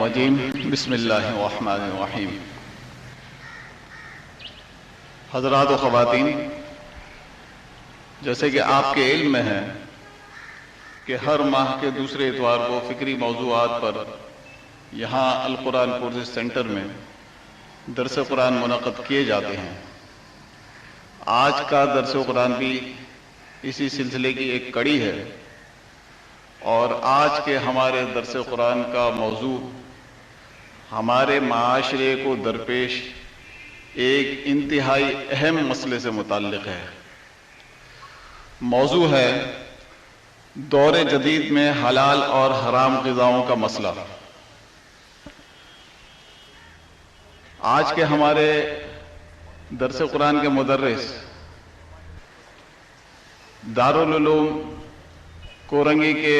بسم اللہ الرحمن الرحیم۔ حضرات و خواتین، جیسے کہ آپ کے علم میں ہے کہ ہر ماہ کے دوسرے اتوار کو فکری موضوعات پر یہاں القرآن کورسز سینٹر میں درس قرآن منعقد کیے جاتے ہیں۔ آج کا درس قرآن بھی اسی سلسلے کی ایک کڑی ہے، اور آج کے ہمارے درس قرآن کا موضوع ہمارے معاشرے کو درپیش ایک انتہائی اہم مسئلے سے متعلق ہے۔ موضوع ہے دور جدید میں حلال اور حرام غذاؤں کا مسئلہ۔ آج کے ہمارے درس قرآن کے مدرس دارالعلوم کورنگی کے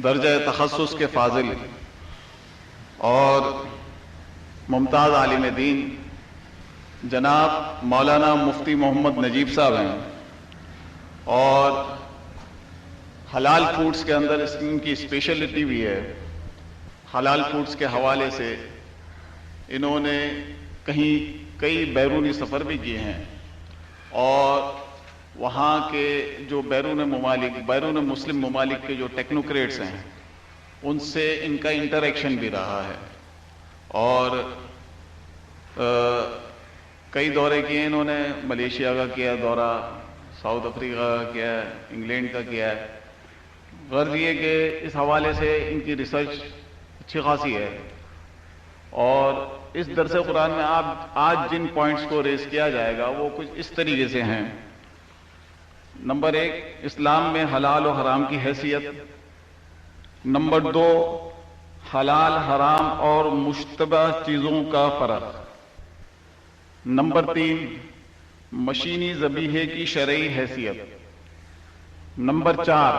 درجہ تخصص کے فاضل اور ممتاز عالم دین جناب مولانا مفتی محمد نجیب صاحب ہیں، اور حلال فوڈز کے اندر ان کی اسپیشلٹی بھی ہے۔ حلال فوڈز کے حوالے سے انہوں نے کئی بیرونی سفر بھی کیے ہیں، اور وہاں کے جو بیرون مسلم ممالک کے جو ٹیکنوکریٹس ہیں ان سے ان کا انٹریکشن بھی رہا ہے، اور کئی دورے کیے انہوں نے۔ ملیشیا کا کیا دورہ، ساؤتھ افریقہ کا کیا ہے، انگلینڈ کا کیا ہے۔ غرض یہ کہ اس حوالے سے ان کی ریسرچ اچھی خاصی ہے، اور اس درس قرآن میں آج جن پوائنٹس کو ریز کیا جائے گا وہ کچھ اس طریقے سے ہیں۔ نمبر 1، اسلام میں حلال و حرام کی حیثیت۔ نمبر 2، حلال حرام اور مشتبہ چیزوں کا فرق۔ نمبر 3، مشینی ذبیحے کی شرعی حیثیت۔ نمبر 4،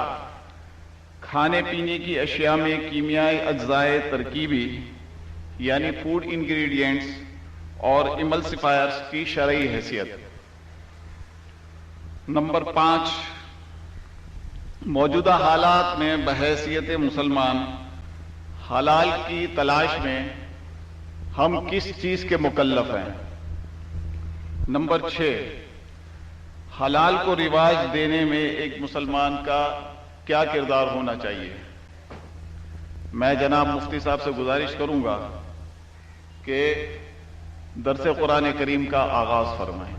کھانے پینے کی اشیاء میں کیمیائی اجزائے ترکیبی یعنی فوڈ انگریڈینٹس اور ایملسیفائرز کی شرعی حیثیت۔ نمبر 5، موجودہ حالات میں بحیثیت مسلمان حلال کی تلاش میں ہم کس چیز کے مکلف ہیں۔ نمبر 6، حلال کو رواج دینے میں ایک مسلمان کا کیا کردار ہونا چاہیے۔ میں جناب مفتی صاحب سے گزارش کروں گا کہ درس قرآن کریم کا آغاز فرمائیں۔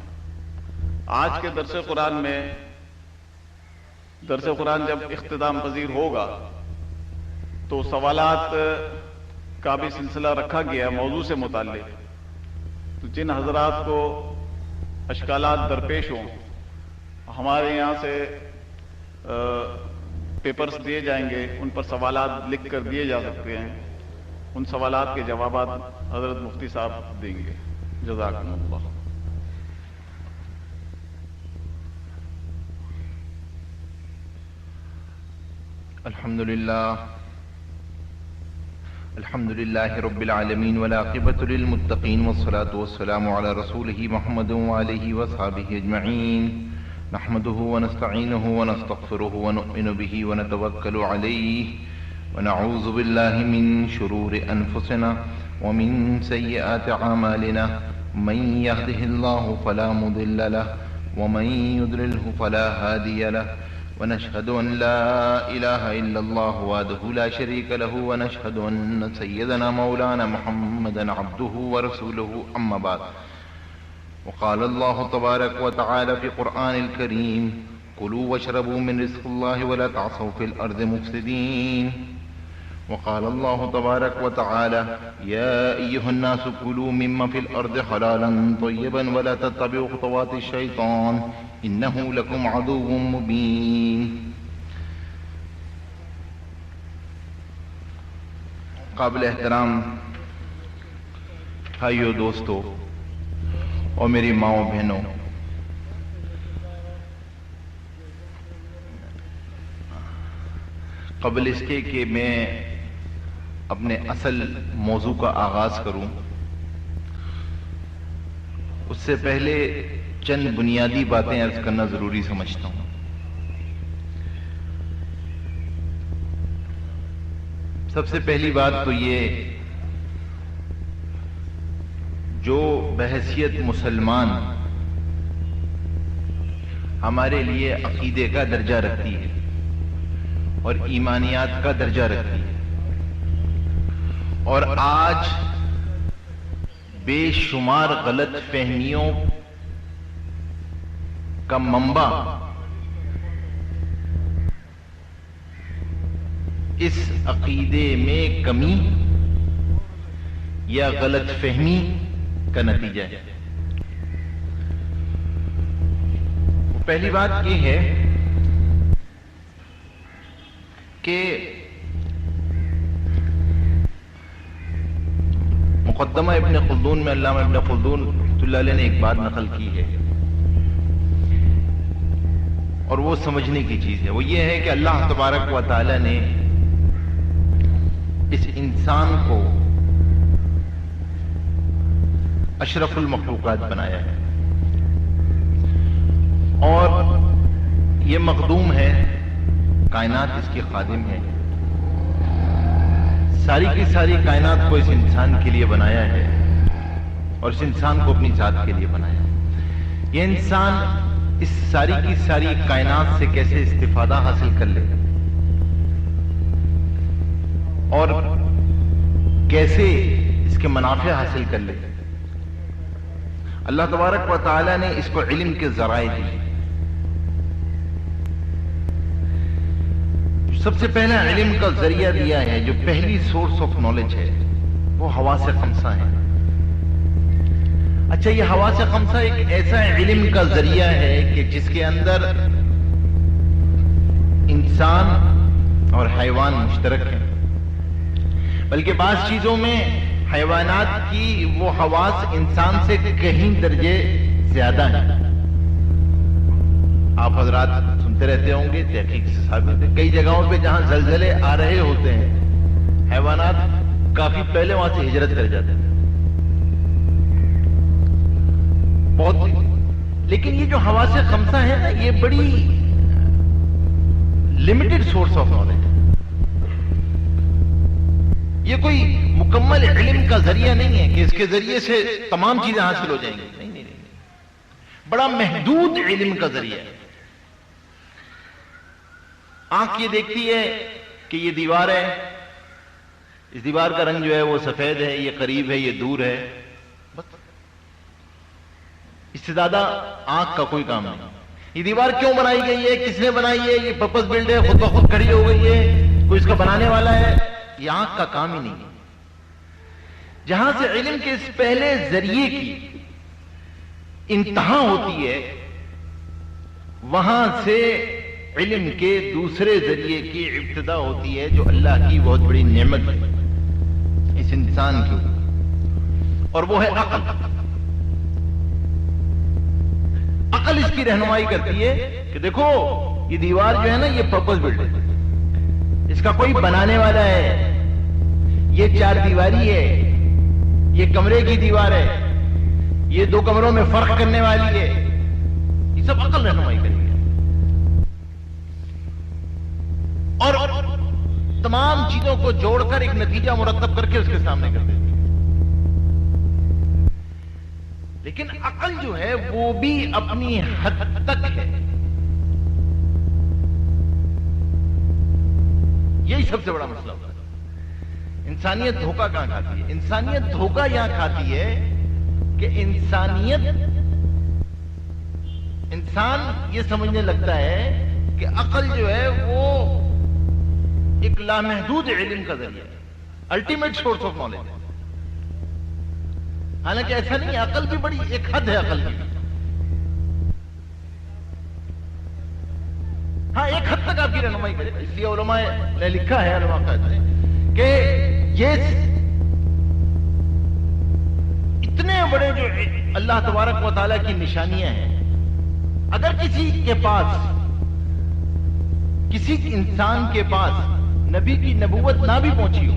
آج کے درس قرآن میں درس قرآن جب اختتام پذیر ہوگا تو سوالات کا بھی سلسلہ رکھا گیا موضوع سے متعلق، تو جن حضرات کو اشکالات درپیش ہوں ہمارے یہاں سے پیپرز دیے جائیں گے، ان پر سوالات لکھ کر دیے جا سکتے ہیں۔ ان سوالات کے جوابات حضرت مفتی صاحب دیں گے۔ جزاکم اللہ۔ الحمد لله رب العالمين والعاقبة للمتقين والصلاة والسلام على رسوله محمد وآله وصحبه أجمعين، نحمده ونستعينه ونستغفره ونؤمن به ونتوكل عليه، ونعوذ بالله من شرور أنفسنا ومن سيئات أعمالنا، من يهده الله فلا مضل له ومن يضلله فلا هادي له، ونشهد أن لا إله إلا الله وحده لا شريك له، ونشهد أن سيدنا مولانا محمدا عبده ورسوله، أما بعد. وقال الله تبارك وتعالى في القرآن الكريم: كلوا واشربوا من رزق الله ولا تعصوا في الأرض مفسدين. وقال الله تبارك وتعالى: يا أيها الناس كلوا مما في الأرض حلالا طيبا ولا تتبعوا خطوات الشيطان إنه لكم عدو مبين. قابل احترام بھائیو، دوستو اور میری ماؤں بہنوں، قبل اس کے کہ میں اپنے اصل موضوع کا آغاز کروں، اس سے پہلے چند بنیادی باتیں عرض کرنا ضروری سمجھتا ہوں۔ سب سے پہلی بات تو یہ، جو بحیثیت مسلمان ہمارے لیے عقیدے کا درجہ رکھتی ہے اور ایمانیات کا درجہ رکھتی ہے، اور آج بے شمار غلط فہمیوں کا منبع اس عقیدے میں کمی یا غلط فہمی کا نتیجہ ہے۔ پہلی بات یہ ہے کہ مقدمہ ابن خلدون میں علامہ ابن خلدون رحمۃ اللہ علیہ نے ایک بات نقل کی ہے، اور وہ سمجھنے کی چیز ہے۔ وہ یہ ہے کہ اللہ تبارک و تعالی نے اس انسان کو اشرف المخلوقات بنایا ہے، اور یہ مخدوم ہے، کائنات اس کی خادم ہے، ساری کی ساری کائنات کو اس انسان کے لیے بنایا ہے، اور اس انسان کو اپنی ذات کے لیے بنایا ہے۔ یہ انسان اس ساری کی ساری کائنات سے کیسے استفادہ حاصل کر لے اور کیسے اس کے منافع حاصل کر لے، اللہ تبارک و تعالی نے اس کو علم کے ذرائع دی۔ سب سے پہلا علم کا ذریعہ دیا ہے، جو پہلی سورس آف نالج ہے، وہ حواس خمسہ ہے۔ اچھا، یہ حواس خمسہ ایک ایسا علم کا ذریعہ ہے کہ جس کے اندر انسان اور حیوان مشترک ہیں، بلکہ بعض چیزوں میں حیوانات کی وہ حواس انسان سے کہیں درجے زیادہ ہیں۔ آپ حضرات سنتے رہتے ہوں گے، تحقیق سے ثابت ہے، کئی جگہوں پہ جہاں زلزلے آ رہے ہوتے ہیں، حیوانات کافی پہلے وہاں سے ہجرت کر جاتے ہیں، بہت۔ لیکن یہ جو حواس خمسہ ہے نا، یہ بڑی لمیٹڈ سورس آف نالج ہے، یہ کوئی مکمل علم کا ذریعہ نہیں ہے کہ اس کے ذریعے سے تمام چیزیں حاصل ہو جائیں گی، نہیں نہیں نہیں، بڑا محدود علم کا ذریعہ ہے۔ آنکھ یہ دیکھتی ہے کہ یہ دیوار ہے، اس دیوار کا رنگ جو ہے وہ سفید ہے، یہ قریب ہے، یہ دور ہے، بس، اس سے زیادہ آنکھ کا کوئی کام نہیں۔ یہ دیوار کیوں بنائی گئی ہے، کس نے بنائی ہے، یہ پرپس بلڈ ہے، خود بخود کھڑی ہو گئی ہے، کوئی اس کا بنانے والا ہے، یہ آنکھ کا کام ہی نہیں ہے۔ جہاں سے علم کے اس پہلے ذریعے کی انتہا ہوتی ہے، وہاں سے علم کے دوسرے ذریعے کی ابتدا ہوتی ہے، جو اللہ کی بہت بڑی نعمت ہے اس انسان کی، اور وہ ہے عقل۔ عقل اس کی رہنمائی کرتی ہے کہ دیکھو یہ دیوار جو ہے نا، یہ پرپس بلڈ ہے، اس کا کوئی بنانے والا ہے، یہ چار دیواری ہے، یہ کمرے کی دیوار ہے، یہ دو کمروں میں فرق کرنے والی ہے، یہ سب عقل رہنمائی کرتی ہے، اور تمام چیزوں کو جوڑ کر ایک نتیجہ مرتب کر کے اس کے سامنے کر دیتی ہے۔ لیکن عقل جو ہے وہ بھی اپنی حد تک ہے، یہی سب سے بڑا مسئلہ ہوتا ہے۔ انسانیت دھوکہ کہاں کھاتی ہے؟ انسانیت دھوکہ یہاں کھاتی ہے کہ انسان یہ سمجھنے لگتا ہے کہ عقل جو ہے وہ ایک لامحدود علم کا ذریعہ ہے، الٹیمیٹ سورس آف نالج ہے۔ حالانکہ ایسا نہیں ہے، عقل بھی بڑی ایک حد ہے، عقل کی ہاں ایک حد تک آپ کی رہنمائی کرے، اس لیے علماء نے لکھا ہے، علماء کہتے ہیں کہ یہ اتنے بڑے جو اللہ تبارک و تعالیٰ کی نشانیاں ہیں، اگر کسی کے پاس، کسی انسان کے پاس نبی کی نبوت نہ بھی پہنچی ہو،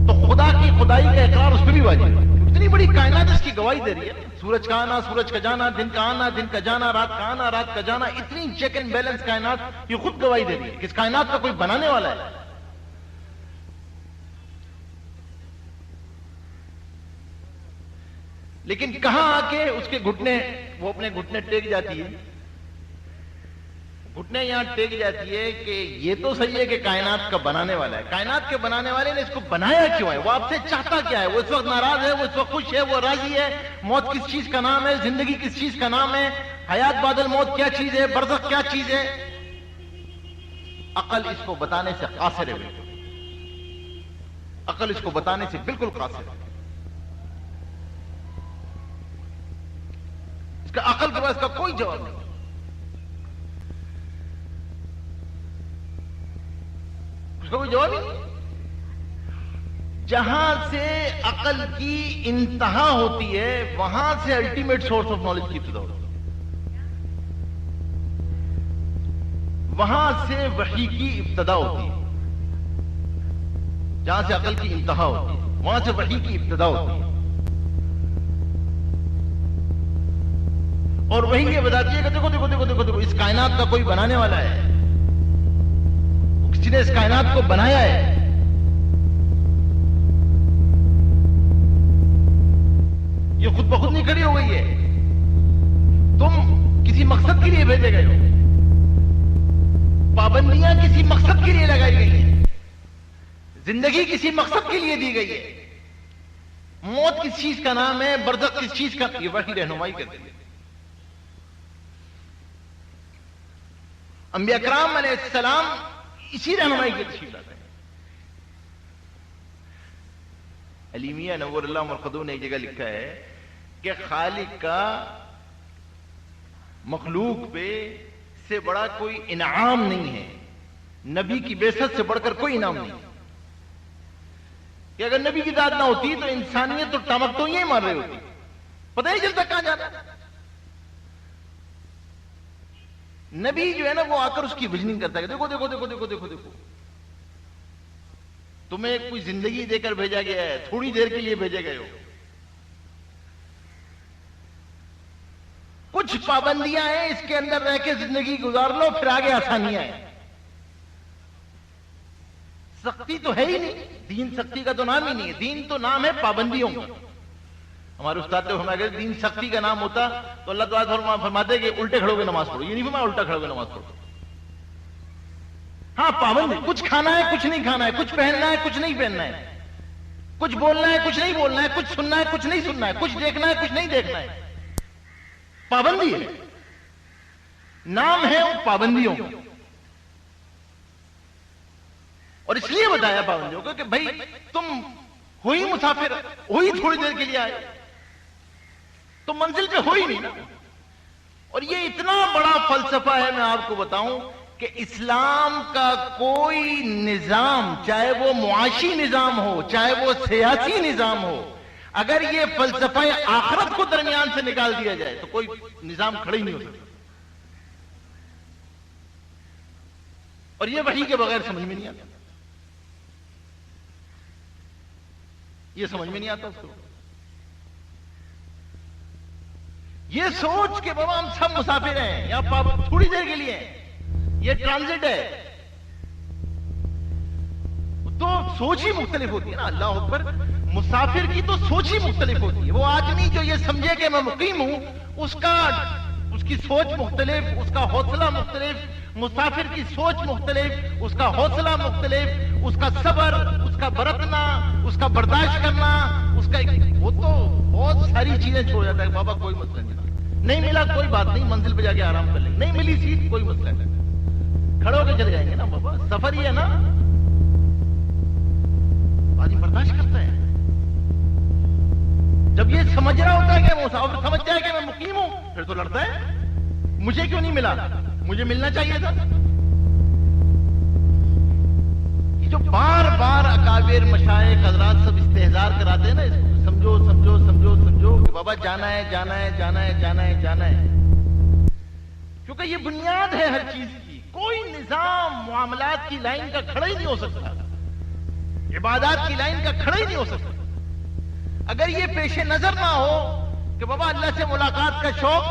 تو خدا کی خدائی کا اقرار اس پہ بھی واجب ہے۔ اتنی بڑی کائنات اس کی گواہی دے رہی ہے، سورج کا آنا، سورج کا جانا، دن کا آنا، دن کا جانا، رات کا آنا، رات کا جانا، اتنی چیک اینڈ بیلنس کائنات یہ خود گواہی دے رہی ہے کہ اس کائنات کا کوئی بنانے والا ہے. لیکن کہاں آ کے اس کے گھٹنے، وہ اپنے گھٹنے ٹیک جاتی ہے، گھٹنے یہاں ٹیک جاتی ہے کہ یہ تو صحیح ہے کہ کائنات کا بنانے والا ہے. کائنات کے بنانے والے نے اس کو بنایا کیوں ہے؟ وہ آپ سے چاہتا کیا ہے؟ وہ اس وقت ناراض ہے، وہ اس وقت خوش ہے، وہ راضی ہے؟ موت کس چیز کا نام ہے؟ زندگی کس چیز کا نام ہے؟ حیات بعد الموت کیا چیز ہے؟ برزخ کیا چیز ہے؟ عقل اس کو بتانے سے قاصر ہے. عقل اس کو بتانے سے بالکل قاصر ہے. اس کا عقل کے پاس کا کوئی جواب نہیں. اس کا کوئی جواب ہی نہیں. جہاں سے عقل کی انتہا ہوتی ہے وہاں سے الٹیمیٹ سورس آف نالج کی ابتدا ہوتی ہے. وہاں سے وحی کی ابتدا ہوتی ہے. جہاں سے عقل کی انتہا ہوتی ہے وہاں سے وحی کی ابتدا ہوتی ہے. اور وہی یہ بتاتی ہے کہ دیکھو دیکھو دیکھو دیکھو دیکھو اس کائنات کا کوئی بنانے والا ہے. کسی نے اس کائنات کو بنایا ہے. یہ خود بخود نہیں کھڑی ہو گئی ہے. تم کسی مقصد کے لیے بھیجے گئے ہو. پابندیاں کسی مقصد کے لیے لگائی گئی ہیں. زندگی کسی مقصد کے لیے دی گئی ہے. موت کس چیز کا نام ہے؟ برزخ کس چیز کا؟ یہ وحی رہنمائی کرتی ہے. انبیاء کرام علیہ السلام اسی رہنمائی کی تشریف لاتے ہیں. علی میاں نور اللہ مرقدو نے ایک جگہ لکھا ہے کہ خالق کا مخلوق پہ سے بڑا کوئی انعام نہیں ہے. نبی کی بعثت سے بڑھ کر کوئی انعام نہیں کہ اگر نبی کی ذات نہ ہوتی تو انسانیت تو ٹمک تو ہی مار رہی ہوتی. پتہ نہیں چلتا کہاں جانا. نبی جو ہے نا وہ آ کر اس کی ویژننگ کرتا ہے. دیکھو دیکھو دیکھو دیکھو دیکھو دیکھو تمہیں کوئی زندگی دے کر بھیجا گیا ہے. تھوڑی دیر کے لیے بھیجے گئے ہو. کچھ پابندیاں ہیں اس کے اندر رہ کے زندگی گزار لو پھر آگے آسانیاں ہیں. سختی تو ہے ہی نہیں. دین سختی کا تو نام ہی نہیں ہے. دین تو نام ہے پابندیوں کا. ہمارے استاد نے فرمایا کہ دین سختی کا نام ہوتا تو اللہ تعالیٰ فرماتے کہ الٹے کھڑے ہو کے نماز پڑھو. یہ نہیں فرمایا الٹا کھڑے ہو کے نماز پڑھو. ہاں پابند ہے. کچھ کھانا ہے کچھ نہیں کھانا ہے. کچھ پہننا ہے کچھ نہیں پہننا ہے. کچھ بولنا ہے کچھ نہیں بولنا ہے. کچھ سننا ہے کچھ نہیں سننا ہے. کچھ دیکھنا ہے کچھ نہیں دیکھنا ہے. پابندی ہے. نام ہے ان پابندیوں کا. اور اس لیے بتایا پابندیوں کو کہ بھائی تم ہوئی مسافر, ہوئی تھوڑی دیر کے لیے آئے, تو منزل پہ ہوئی نہیں نا. اور یہ اتنا بڑا فلسفہ ہے, میں آپ کو بتاؤں کہ اسلام کا کوئی نظام, چاہے وہ معاشی نظام ہو چاہے وہ سیاسی نظام ہو, اگر یہ فلسفہ آخرت کو درمیان سے نکال دیا جائے تو کوئی نظام کھڑا ہی نہیں ہو سکتا. اور یہ وحی کے بغیر سمجھ میں نہیں آتا. یہ سمجھ میں نہیں آتا اس کو. یہ سوچ کے بابا ہم سب مسافر ہیں یا تھوڑی دیر کے لیے ہیں, یہ ٹرانزٹ ہے, تو سوچ ہی مختلف ہوتی ہے نا. اللہ اکبر. مسافر کی تو سوچ ہی مختلف ہوتی ہے. وہ آدمی جو یہ سمجھے کہ میں مقیم ہوں اس کی سوچ مختلف, اس کا حوصلہ مختلف. مسافر کی سوچ مختلف, اس کا حوصلہ مختلف, اس کا صبر, اس کا برتنا, اس کا برداشت کرنا, اس کا وہ تو بہت ساری چیزیں چھوڑ جاتا ہے. بابا کوئی مسئلہ نہیں ملا کوئی بات نہیں, منزل پہ جا کے آرام کر لیں. نہیں ملی سیٹ کوئی مسئلہ نہیں, کھڑے ہو کے چلے جائیں گے نا. بابا سفر ہی ہے نا, آدمی برداشت کرتا ہے. جب یہ سمجھ رہا ہوتا ہے کہ مسافر سمجھ جائے کہ میں مقیم ہوں, پھر تو لڑتا ہے مجھے کیوں نہیں ملا, مجھے ملنا چاہیے تھا. یہ جو بار بار اکابر مشائخ حضرات سب استحضار کراتے ہیں نا, اس کو سمجھو سمجھو سمجھو سمجھو کہ بابا جانا ہے جانا ہے جانا ہے جانا ہے جانا ہے, کیونکہ یہ بنیاد ہے ہر چیز کی. کوئی نظام معاملات کی لائن کا کھڑا ہی نہیں ہو سکتا, عبادات کی لائن کا کھڑا ہی نہیں ہو سکتا. اگر یہ پیش نظر نہ ہو کہ بابا اللہ سے ملاقات کا شوق،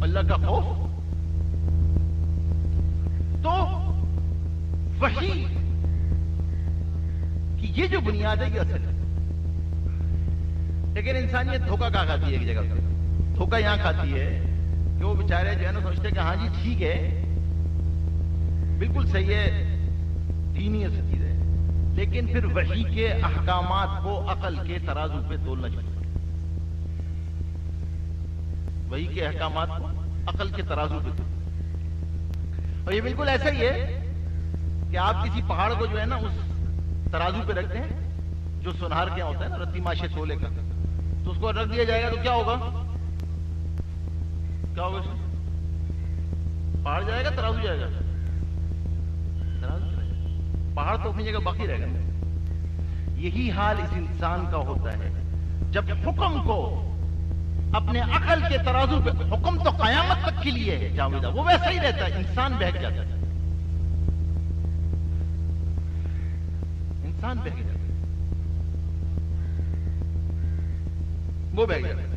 اللہ کا خوف، تو وحی کہ یہ جو بنیاد ہے یہ اصل ہے. لیکن انسانیت دھوکہ کہاں کھاتی ہے؟ ایک جگہ پہ دھوکہ یہاں کھاتی ہے کہ وہ بیچارے جو ہے نا سوچتے کہ ہاں جی ٹھیک ہے، بالکل صحیح ہے، دینی چیز ہے، لیکن پھر وحی کے احکامات کو عقل کے ترازو پہ تولنا چاہیے. وحی کے احکامات کو عقل کے ترازو پہ تولنا. اور یہ بالکل ایسا ہی ہے کہ آپ کسی پہاڑ کو جو ہے نا اس ترازو پہ رکھتے ہیں جو سونار کے ہوتا ہے نا، رتی ماشے تولے کا، تو اس کو رکھ دیا جائے گا تو کیا ہوگا؟ کیا ہوگا؟ پہاڑ جائے گا ترازو جائے گا؟ ترازو جائے گا. پہاڑ تو اپنی جگہ باقی رہے گا. یہی حال اس انسان کا ہوتا ہے جب حکم کو اپنے عقل کے ترازو پہ، حکم تو قیامت تک کے لیے ہے جاویدہ، وہ ویسا ہی رہتا ہے، انسان بہک جاتا ہے. انسان بہک جاتا ہے، وہ بہک جاتا ہے.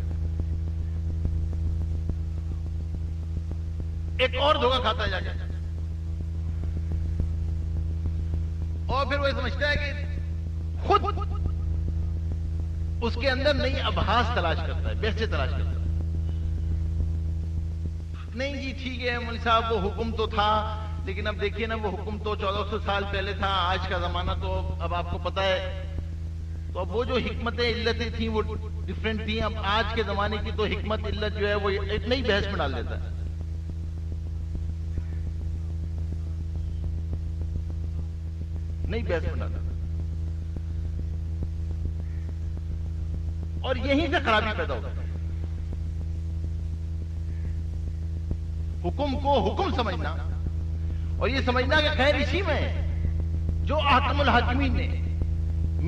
ایک اور دھوکہ کھاتا ہے جا کے، اور پھر وہ سمجھتا ہے کہ خود اس کے اندر نئی ابحاث تلاش کرتا ہے، بحثیں تلاش کرتا ہے. نہیں جی ٹھیک ہے مولوی صاحب وہ حکم تو تھا، لیکن اب دیکھیے نا وہ حکم تو 1400 سال پہلے تھا، آج کا زمانہ تو اب آپ کو پتا ہے، تو اب وہ جو حکمتیں علتیں تھیں وہ ڈیفرنٹ تھیں. اب آج کے زمانے کی تو حکمت علت جو ہے وہ ایک نئی بحث میں ڈال دیتا ہے. نئی بحث میں ڈال دیتا ہے. اور یہیں سے خرابی پیدا ہوتا ہے. حکم کو حکم سمجھنا اور یہ سمجھنا کہ خیر اسی میں جو احکم الحاکمین نے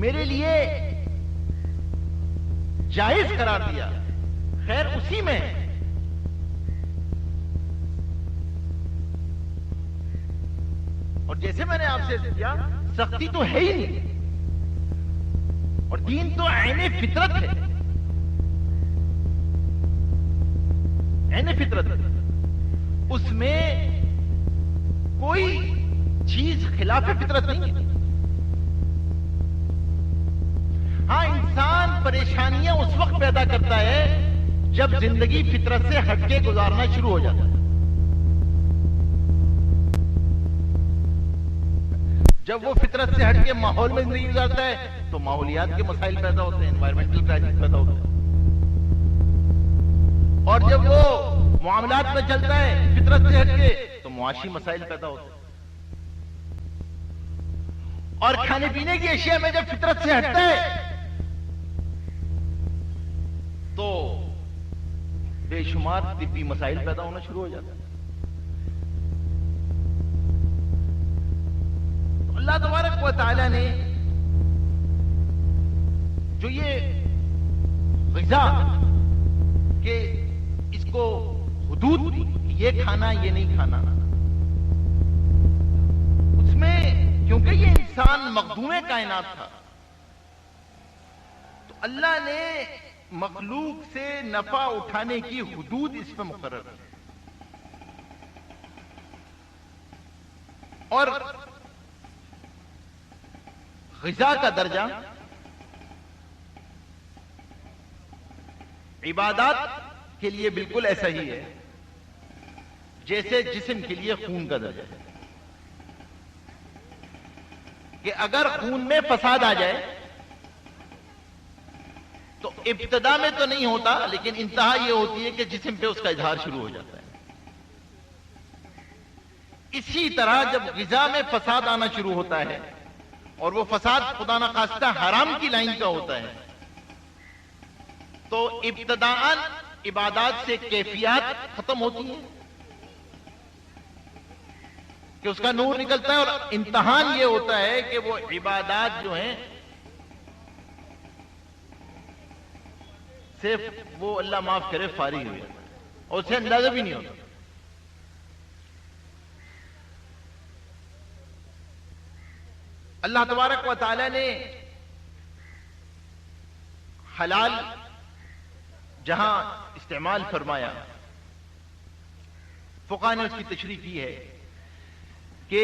میرے لیے جائز قرار دیا، خیر اسی میں. اور جیسے میں نے آپ سے کیا، سختی تو ہے ہی نہیں، اور دین تو عین فطرت ہے، عین فطرت ہے. اس میں کوئی چیز خلاف فطرت نہیں ہے. ہاں انسان پریشانیاں اس وقت پیدا کرتا ہے جب زندگی فطرت سے ہٹ کے گزارنا شروع ہو جاتا ہے. جب وہ فطرت سے ہٹ کے ماحول میں زندگی گزارتا ہے تو ماحولیات کے مسائل پیدا ہوتے ہیں، انوائرمنٹل کرائسس پیدا ہوتے ہیں. اور جب وہ معاملات میں چلتا ہے فطرت سے ہٹ کے تو معاشی مسائل پیدا ہوتے ہیں. اور کھانے پینے کی اشیاء میں جب فطرت سے ہٹتا ہے تو بے شمار طبی مسائل پیدا ہونا شروع ہو جاتا ہے. تو اللہ تبارک و تعالی نے جو یہ غذا کہ اس کو حدود دی کہ یہ کھانا یہ نہیں کھانا، اس میں کیونکہ یہ انسان مخدوم کائنات تھا تو اللہ نے مخلوق سے نفع اٹھانے کی حدود اس پہ مقرر کی. اور غذا کا درجہ عبادات کے لیے بالکل ایسا ہی ہے جیسے جسم کے لیے خون کا درجہ ہے. کہ اگر خون میں فساد آ جائے تو ابتدا میں تو نہیں ہوتا، لیکن انتہا یہ ہوتی ہے کہ جسم پہ اس کا اظہار شروع ہو جاتا ہے. اسی طرح جب غذا میں فساد آنا شروع ہوتا ہے اور وہ فساد خدا نخواستہ حرام کی لائن کا ہوتا ہے تو ابتداءً عبادات سے کیفیات ختم ہوتی ہیں کہ اس کا نور نکلتا ہے، اور امتحان یہ ہوتا ہے کہ وہ عبادات جو ہیں صرف وہ اللہ معاف کرے فارغ ہوئے اور اسے اندازہ بھی نہیں ہوتا. اللہ تبارک و تعالی نے حلال جہاں استعمال فرمایا، فقہاء نے اس کی تشریح کی ہے کہ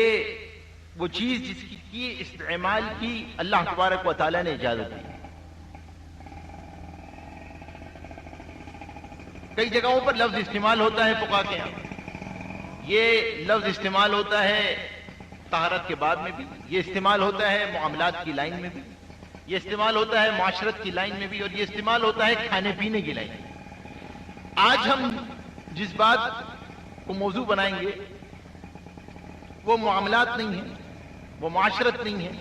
وہ چیز جس کی استعمال کی اللہ تبارک و تعالیٰ نے اجازت دی. کئی جگہوں پر لفظ استعمال ہوتا ہے فقہاء کے یہاں، یہ لفظ استعمال ہوتا ہے طہارت کے بعد میں بھی، یہ استعمال ہوتا ہے معاملات کی لائن میں بھی، یہ استعمال ہوتا ہے معاشرت کی لائن میں بھی، اور یہ استعمال ہوتا ہے کھانے پینے کی لائن میں. آج ہم جس بات کو موضوع بنائیں گے وہ معاملات نہیں ہیں، وہ معاشرت نہیں ہے،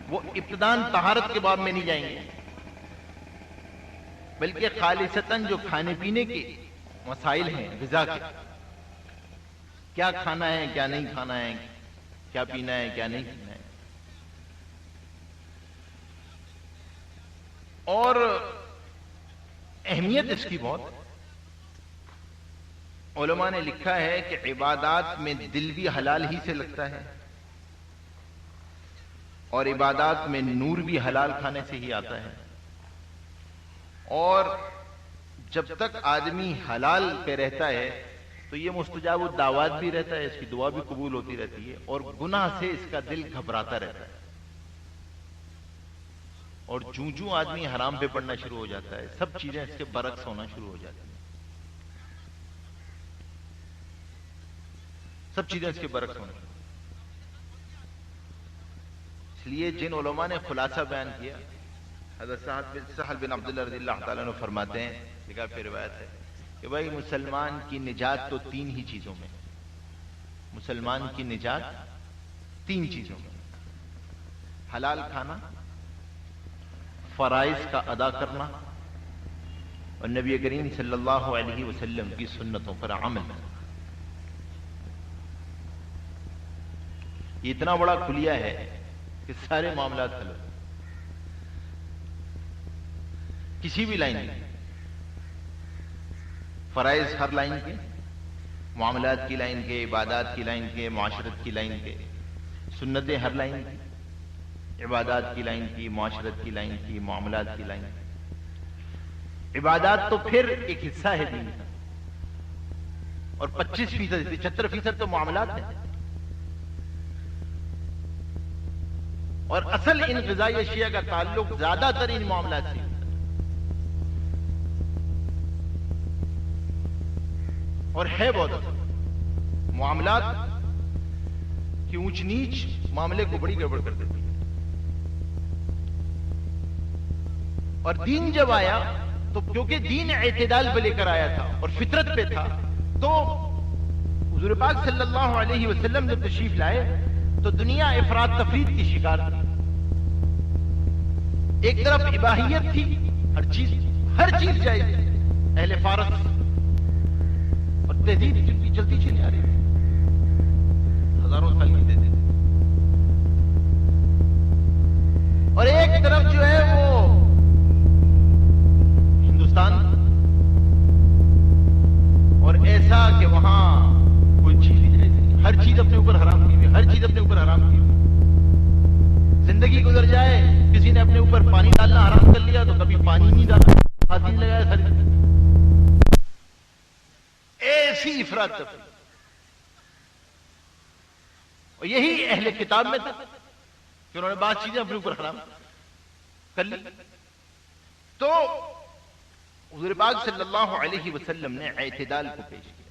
وہ ابتداً طہارت کے باب میں نہیں جائیں گے، بلکہ خالصتاً جو کھانے پینے کے مسائل ہیں غذا کے، کیا کھانا ہے کیا نہیں کھانا ہے، کیا پینا ہے کیا نہیں پینا ہے. اور اہمیت اس کی بہت. علماء نے لکھا ہے کہ عبادات میں دل بھی حلال ہی سے لگتا ہے، اور عبادات میں نور بھی حلال کھانے سے ہی آتا ہے. اور جب تک آدمی حلال پہ رہتا ہے تو یہ مستجاب الدعوات بھی رہتا ہے، اس کی دعا بھی قبول ہوتی رہتی ہے، اور گناہ سے اس کا دل گھبراتا رہتا ہے. اور جوں آدمی حرام پہ پڑنا شروع ہو جاتا ہے سب چیزیں اس کے برعکس ہونا شروع ہو جاتی ہیں، سب چیزیں اس کے برعکس ہونا. اس لیے جن علماء نے خلاصہ بیان کیا، حضرت سہل بن عبداللہ رضی اللہ تعالیٰ عنہ فرماتے ہیں، لکھا پھر روایت ہے کہ بھائی مسلمان کی نجات تو 3 ہی چیزوں میں، مسلمان کی نجات 3 چیزوں میں: حلال کھانا، فرائض کا ادا کرنا، اور نبی کریم صلی اللہ علیہ وسلم کی سنتوں پر عمل. یہ اتنا بڑا کلیہ ہے کہ سارے معاملات حل ہو، کسی بھی لائن میں. فرائض ہر لائن کے، معاملات کی لائن کے، عبادات کی لائن کے، معاشرت کی لائن کے، سنتیں ہر لائن کی، عبادات کی لائن کی، معاشرت کی لائن کی، معاملات کی لائن کی. عبادات تو پھر ایک حصہ ہے دین کا، اور 25%، 75% تو معاملات ہیں. اور اصل ان غذائی اشیاء کا تعلق زیادہ تر ان معاملات سے. اور ہے بہت اصل معاملات کی اونچ نیچ معاملے کو بڑی گڑبڑ کر دیتی ہے. اور دین جب آیا تو کیونکہ دین اعتدال پہ لے کر آیا تھا اور فطرت پہ تھا، تو حضور پاک صلی اللہ علیہ وسلم جب تشریف لائے تو دنیا افراد تفرید کی شکار تھی. ایک طرف اباحیت تھی، ہر چیز جائز تھی، اہل فارس اور تہذیب چلتی چلی آ رہی تھی ہزاروں سال کی تہذیب. اور ایک طرف جو ہے وہ ہندوستان، اور ایسا کہ وہاں کوئی چیز نہیں جائز، ہر چیز اپنے اوپر حرام کی ہوئی، ہر چیز اپنے اوپر حرام کی ہوئی. زندگی گزر جائے، کسی نے اپنے اوپر پانی ڈالنا حرام کر لیا تو کبھی پانی نہیں ڈالا، ہاتھ نہیں لگایا ساری زندگی. ایسی افراد تفریح. اور یہی اہل کتاب میں تھا کہ انہوں نے بعض چیزیں اپنے اوپر حرام کر لی. تو حضور پاک صلی اللہ علیہ وسلم نے اعتدال کو پیش کیا.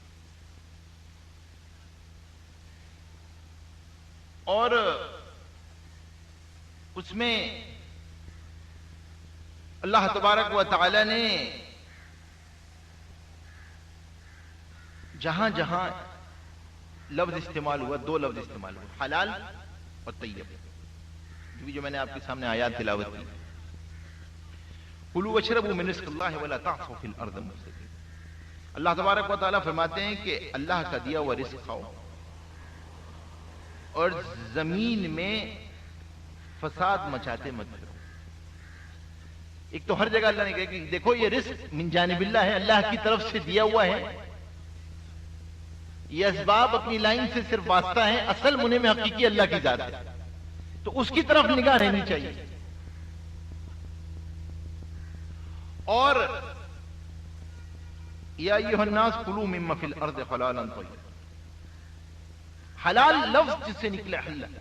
اور اس میں اللہ تبارک و تعالی نے جہاں جہاں لفظ استعمال ہوا، 2 لفظ استعمال ہوئے، حلال اور طیب، جو میں نے آپ کے سامنے آیات تلاوت کی. کلوا واشربوا من رزق اللہ ولا تعصوا فی الارض مفسدین. اللہ تبارک و تعالیٰ فرماتے ہیں کہ اللہ کا دیا ہوا رزق کھاؤ اور زمین میں فساد مچاتے مت پھرو. ایک تو ہر جگہ اللہ نے کہا کہ دیکھو یہ رزق من جانب اللہ ہے، اللہ کی طرف سے دیا ہوا ہے. یہ اسباب اپنی لائن سے صرف واسطہ ہیں، اصل منع میں حقیقی اللہ کی ذات ہے، تو اس کی طرف نگاہ رہنی چاہیے. اور یا ایھا الناس کلوا مما فی الارض حلالا طیبا، حلال لفظ جس سے نکلا حلال،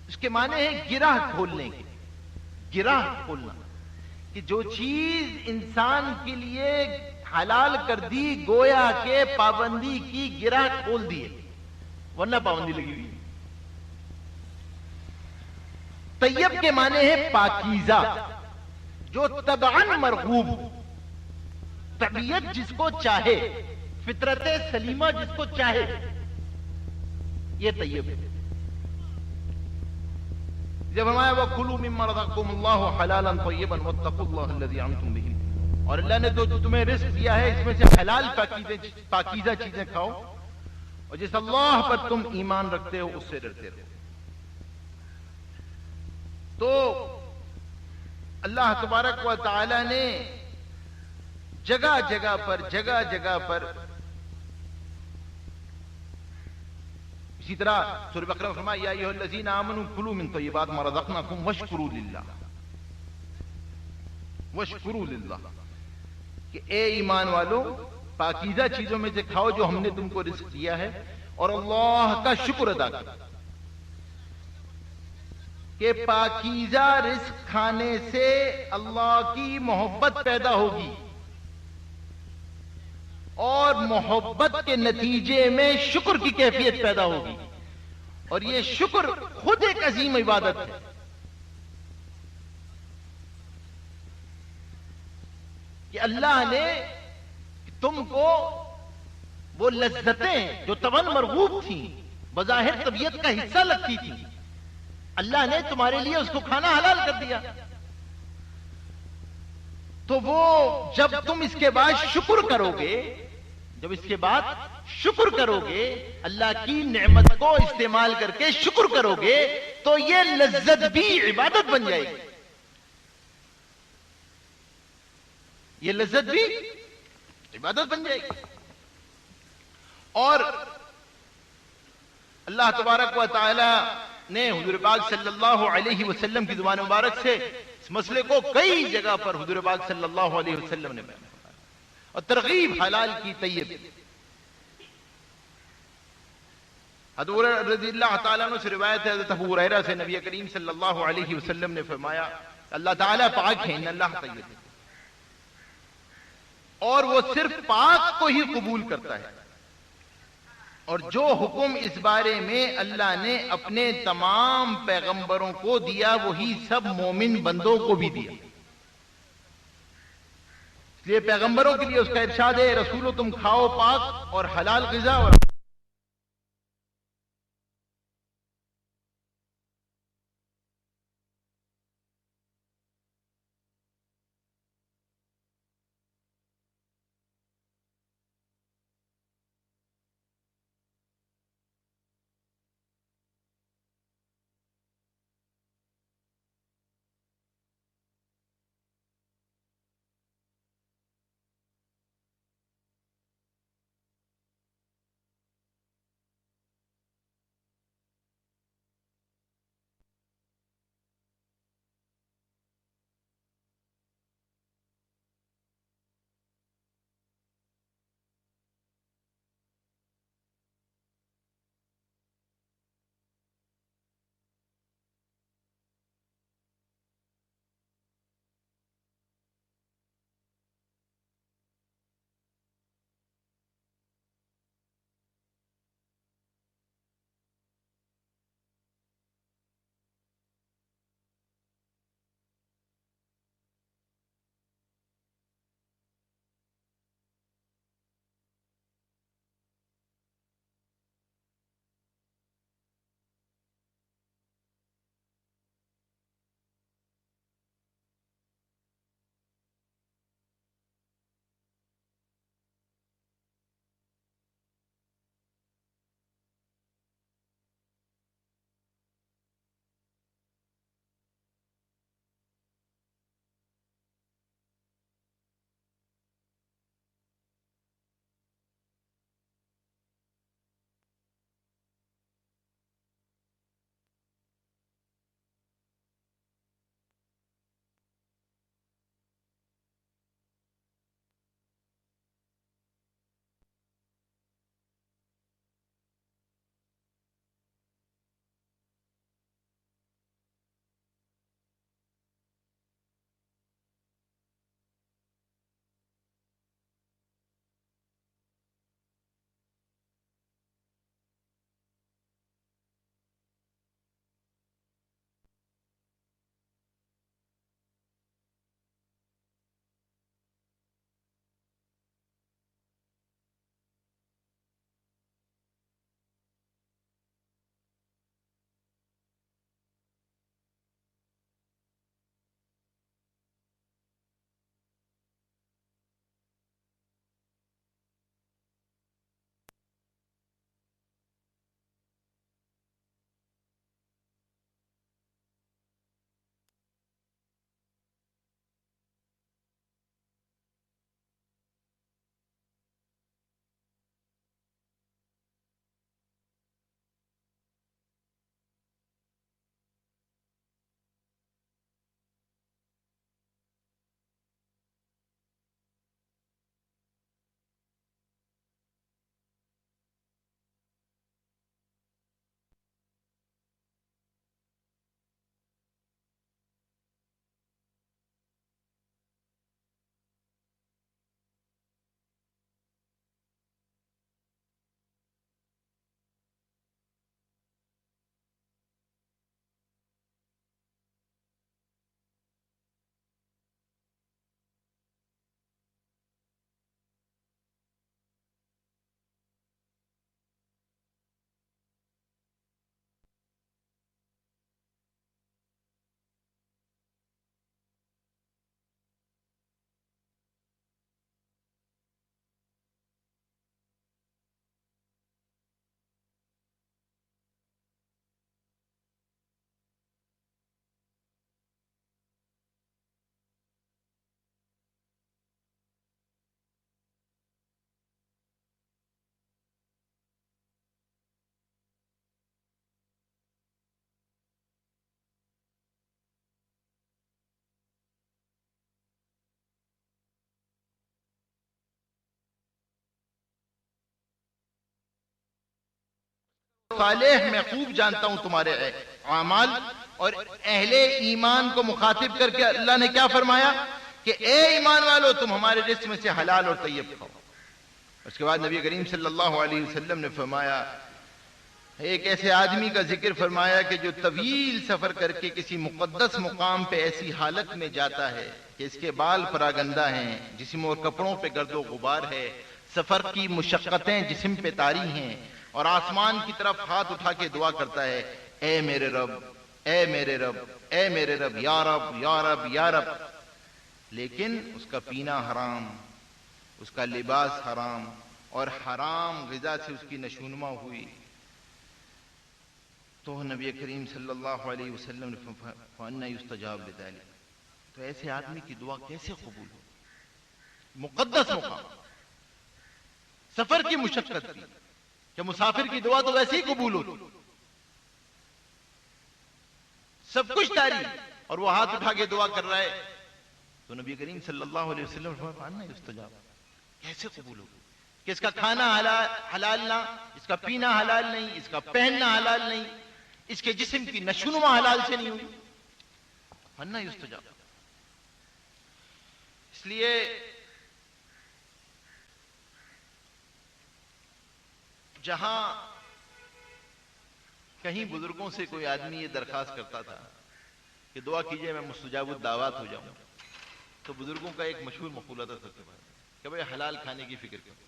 اس کے معنی ہے گرہ کھولنے کے، گرہ کھولنا، کہ جو چیز انسان کے لیے حلال کر دی گویا کہ پابندی کی گرہ کھول دی ہے، ورنہ پابندی لگی ہوئی۔ طیب کے معنی ہے پاکیزہ، جو طبعاً مرغوب، طبیعت جس کو چاہے، فطرت سلیمہ جس کو چاہے، یہ طیب ہے۔ جب فرمایا وَكُلُوا مِمَّا رَزَقَكُمُ اللَّهُ حَلَالًا طَيِّبًا وَاتَّقُوا اللَّهَ الَّذِي أَنْتُمْ بِهِ، اور اللہ نے جو تمہیں رزق دیا ہے اس میں سے حلال پاکیزہ چیزیں کھاؤ، اور جس اللہ پر تم ایمان رکھتے ہو اس سے ڈرتے رہو۔ تو اللہ تبارک و تعالی نے جگہ جگہ پر اسی طرح سورہ بقرہ میں فرمایا یا ایھا الذین آمنوا کلوا من طیبات ما رزقناکم واشکروا للہ، واشکروا للہ، کہ اے ایمان والو پاکیزہ چیزوں میں سے کھاؤ جو ہم نے تم کو رزق دیا ہے، اور اللہ کا شکر ادا کرو، کہ پاکیزہ رزق کھانے سے اللہ کی محبت پیدا ہوگی، اور محبت کے نتیجے میں شکر کی کیفیت پیدا ہوگی، اور یہ شکر خود ایک عظیم عبادت ہے۔ کہ اللہ نے تم کو وہ لذتیں جو طبعاً مرغوب تھیں، بظاہر طبیعت کا حصہ لگتی تھیں، اللہ نے تمہارے لیے اس کو کھانا حلال کر دیا، تو وہ جب تم اس کے بعد شکر کرو گے، جب اس کے بعد شکر کرو گے، اللہ کی نعمت کو استعمال کر کے شکر کرو گے، تو یہ لذت بھی عبادت بن جائے گی، یہ لذت بھی عبادت بن جائے گی۔ اور اللہ تبارک و تعالی نے حضور پاک صلی اللہ علیہ وسلم کی زبان مبارک سے اس مسئلے کو کئی جگہ پر حضور پاک صلی اللہ علیہ وسلم نے بیان فرمایا، اور ترغیب حلال کی طیب۔ حضرت رضی اللہ تعالیٰ عنہ سے روایت ہے، حضرت ابو ہریرہ سے، نبی کریم صلی اللہ علیہ وسلم نے فرمایا اللہ تعالیٰ پاک ہے، ان اللہ طیب ہے، اور وہ صرف پاک کو ہی قبول کرتا ہے، اور جو حکم اس بارے میں اللہ نے اپنے تمام پیغمبروں کو دیا وہی سب مومن بندوں کو بھی دیا۔ اس لیے پیغمبروں کے لیے اس کا ارشاد ہے رسولو تم کھاؤ پاک اور حلال غذا، اور صالح میں خوب جانتا ہوں تمہارے اعمال. اور اہل ایمان کو مخاطب کر کے اللہ نے کیا فرمایا کہ اے ایمان والو تم ہمارے رزق میں سے حلال اور طیب کھاؤ. اس کے بعد نبی کریم صلی اللہ علیہ وسلم نے فرمایا، ایک ایسے آدمی کا ذکر فرمایا کہ جو طویل سفر کر کے کسی مقدس مقام پہ ایسی حالت میں جاتا ہے کہ اس کے بال پراگندہ ہیں، جسم اور کپڑوں پہ گرد و غبار ہے، سفر کی مشقتیں جسم پہ طاری ہیں، اور آسمان کی طرف ہاتھ اٹھا کے دعا کرتا ہے، اے میرے رب، اے میرے رب، اے میرے رب، یا رب یا رب یا رب. لیکن اس کا پینا حرام، اس کا لباس حرام، اور حرام غذا سے اس کی نشونما ہوئی. تو نبی کریم صلی اللہ علیہ وسلم نے فَأَنَّى يُسْتَجَابُ لِذَلِكَ، تو ایسے آدمی کی دعا کیسے قبول ہو؟ مقدس مقام، سفر کی مشقت کی، کہ مسافر کی دعا تو ویسے ہی قبول ہوتی، سب کچھ طاری، اور وہ ہاتھ اٹھا کے دعا کر رہا ہے. تو نبی کریم صلی اللہ علیہ وسلم نے فرمایا فَأَنَّى يُسْتَجَابُ، کیسے قبول ہوگی کہ اس کا کھانا حلال نہ، اس کا پینا حلال نہیں، اس کا پہننا حلال نہیں، اس کے جسم کی نشونما حلال سے نہیں ہوئی. فَأَنَّى يُسْتَجَابُ. اس لیے جہاں کہیں بزرگوں سے کوئی آدمی یہ درخواست کرتا تھا کہ دعا کیجئے میں مستجاب الدعوات ہو جاؤں، تو بزرگوں کا ایک مشہور مقولہ تھا سب کے پاس کہ بھئی حلال کھانے کی فکر کرو،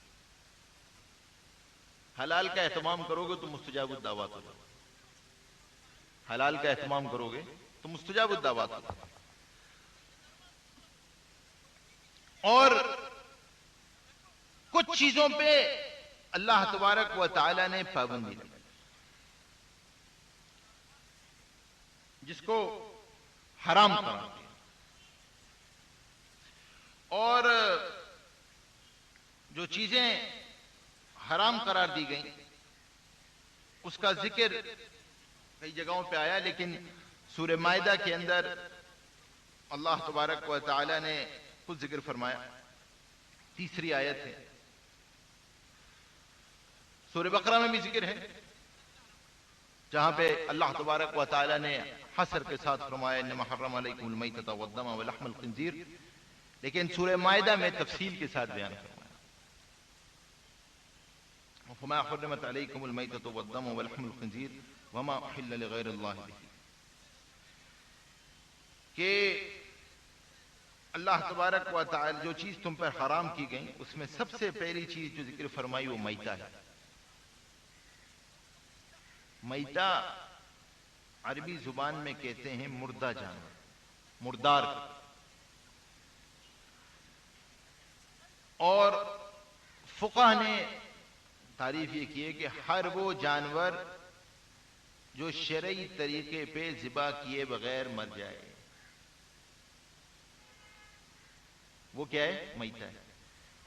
حلال کا اہتمام کرو گے تو مستجاب الدعوات ہو جاؤ، حلال کا اہتمام کرو گے تو مستجاب الدعوات ہو جاؤ. اور کچھ چیزوں پہ اللہ تبارک و تعالی نے پابندی لگائی جس کو حرام قرار دیا، اور جو چیزیں حرام قرار دی گئیں اس کا ذکر کئی جگہوں پہ آیا، لیکن سورہ مائدہ کے اندر اللہ تبارک و تعالی نے کچھ ذکر فرمایا. 3 آیت ہے. سورہ بقرہ میں بھی ذکر ہے جہاں پہ اللہ تبارک و تعالی نے حصر کے ساتھ فرمایا انما حرم علیکم المیتۃ والدم ولحم الخنزیر، لیکن سورہ مائدہ میں تفصیل کے ساتھ بیان فرمایا فما حرمت علیکم المیتۃ والدم ولحم الخنزیر وما احل لغیر اللہ بہ، کہ اللہ تبارک و تعالی جو چیز تم پر حرام کی گئی اس میں سب سے پہلی چیز جو ذکر فرمائی وہ میتہ ہے. میتہ عربی زبان میں کہتے ہیں مردہ جانور، مردار. اور فقہ نے تعریف یہ کی ہے کہ ہر وہ جانور جو شرعی طریقے پہ ذبح کیے بغیر مر جائے وہ کیا ہے؟ میتہ ہے.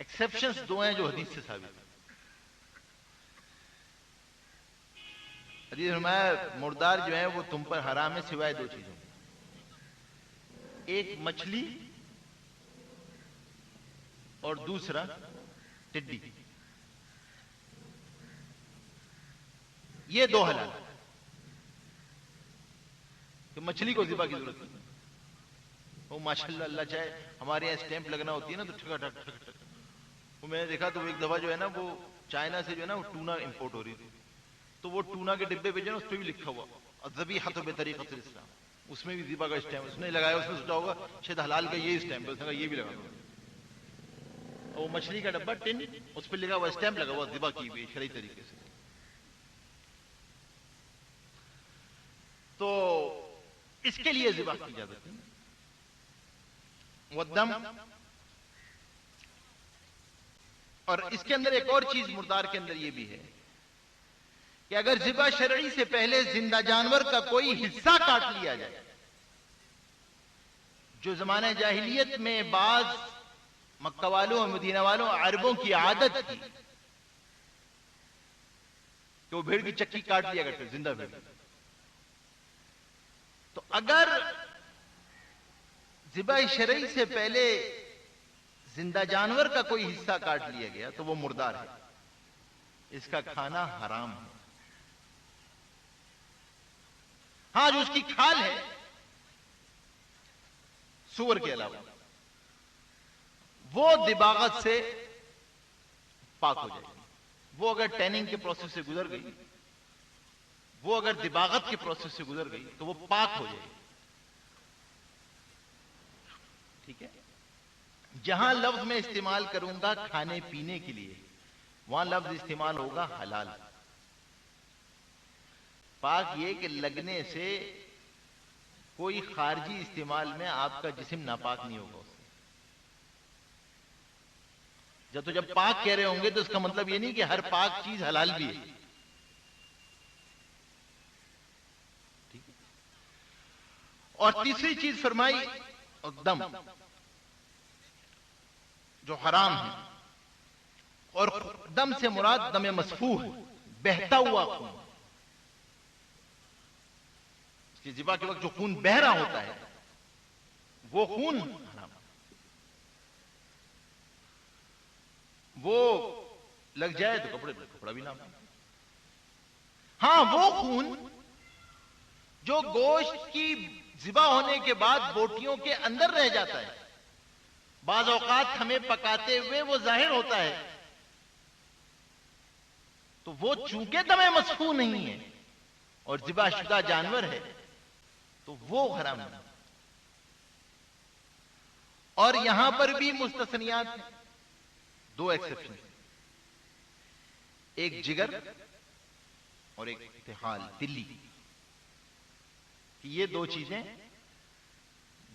ایکسیپشنز 2 ہیں جو حدیث سے ثابت ہیں. حدیث فرمایا مردار جو ہیں وہ تم پر حرام ہے سوائے 2 چیزوں، ایک مچھلی اور دوسرا ٹڈی، یہ 2 حلال. کہ مچھلی کو ذبح کی ضرورت نہیں، وہ ماشاءاللہ اللہ چاہے ہمارے یہاں اسٹیمپ لگنا ہوتی ہے نا تو ٹھک ٹھک ٹھک ٹھک، وہ میں نے دیکھا تو ایک دفعہ جو ہے نا وہ چائنا سے جو ہے نا وہ ٹونا امپورٹ ہو رہی تھی، تو وہ ٹونا کے ڈبے پہ جو ہے نا اس پہ بھی لکھا ہوا الذبیحۃ بطریقۃ الاسلام، اس میں بھی ذبح کا اسٹیمپ اس نے لگایا. اس نے سوچا ہوگا شاید حلال کا یہ اسٹیمپ ہے، اس نے کہا یہ بھی لگا دو. اور وہ مچھلی کا ڈبہ ٹن اس پہ لگا ہوا اسٹیمپ لگا ہوا ذبح کی ہوئی شرعی طریقے سے. تو اس کے لیے ذبح کی اجازت نہیں. والدم، اور اس کے اندر ایک اور چیز مردار کے اندر یہ بھی ہے کہ اگر ذبح شرعی سے پہلے زندہ جانور کا کوئی حصہ کاٹ لیا جائے، جو زمانہ جاہلیت میں بعض مکہ والوں اور مدینہ والوں عربوں کی عادت تھی کہ وہ بھیڑ کی چکی کاٹ لیا کرتے زندہ بھیڑ، تو اگر ذبح شرعی سے پہلے زندہ جانور کا کوئی حصہ کاٹ لیا گیا تو وہ مردار ہے، اس کا کھانا حرام ہے. ہاں جو اس کی کھال ہے سور کے علاوہ وہ دباغت سے پاک ہو جائے گی. وہ اگر ٹیننگ کے پروسیس سے گزر گئی، وہ اگر دباغت کے پروسیس سے گزر گئی تو وہ پاک ہو جائے گی. ٹھیک ہے. جہاں لفظ میں استعمال کروں گا کھانے پینے کے لیے، وہاں لفظ استعمال ہوگا حلال. پاک یہ کہ لگنے سے کوئی خارجی استعمال میں آپ کا جسم ناپاک نہیں ہوگا. جب پاک کہہ رہے ہوں گے تو اس کا مطلب یہ نہیں کہ ہر پاک چیز حلال بھی ہے. ٹھیک ہے. اور تیسری چیز فرمائی دم، جو حرام ہے. اور دم سے مراد دم مسفوح، بہتا ہوا خون. اس کی ذبح کے وقت جو خون بہ رہا ہوتا ہے وہ خون حرام. وہ لگ جائے تو کپڑا بھی نہ. ہاں وہ خون جو گوشت کی ذبح ہونے کے بعد بوٹیوں کے اندر رہ جاتا ہے، بعض اوقات ہمیں پکاتے ہوئے وہ ظاہر ہوتا ہے، تو وہ چونکہ دم مسفوح نہیں ہے اور ذبح شدہ جانور ہے تو وہ حرام ہے. اور یہاں پر بھی مستثنیات ہیں، دو ایکسپشن، ایک جگر اور ایک تحال تلی. یہ دو چیزیں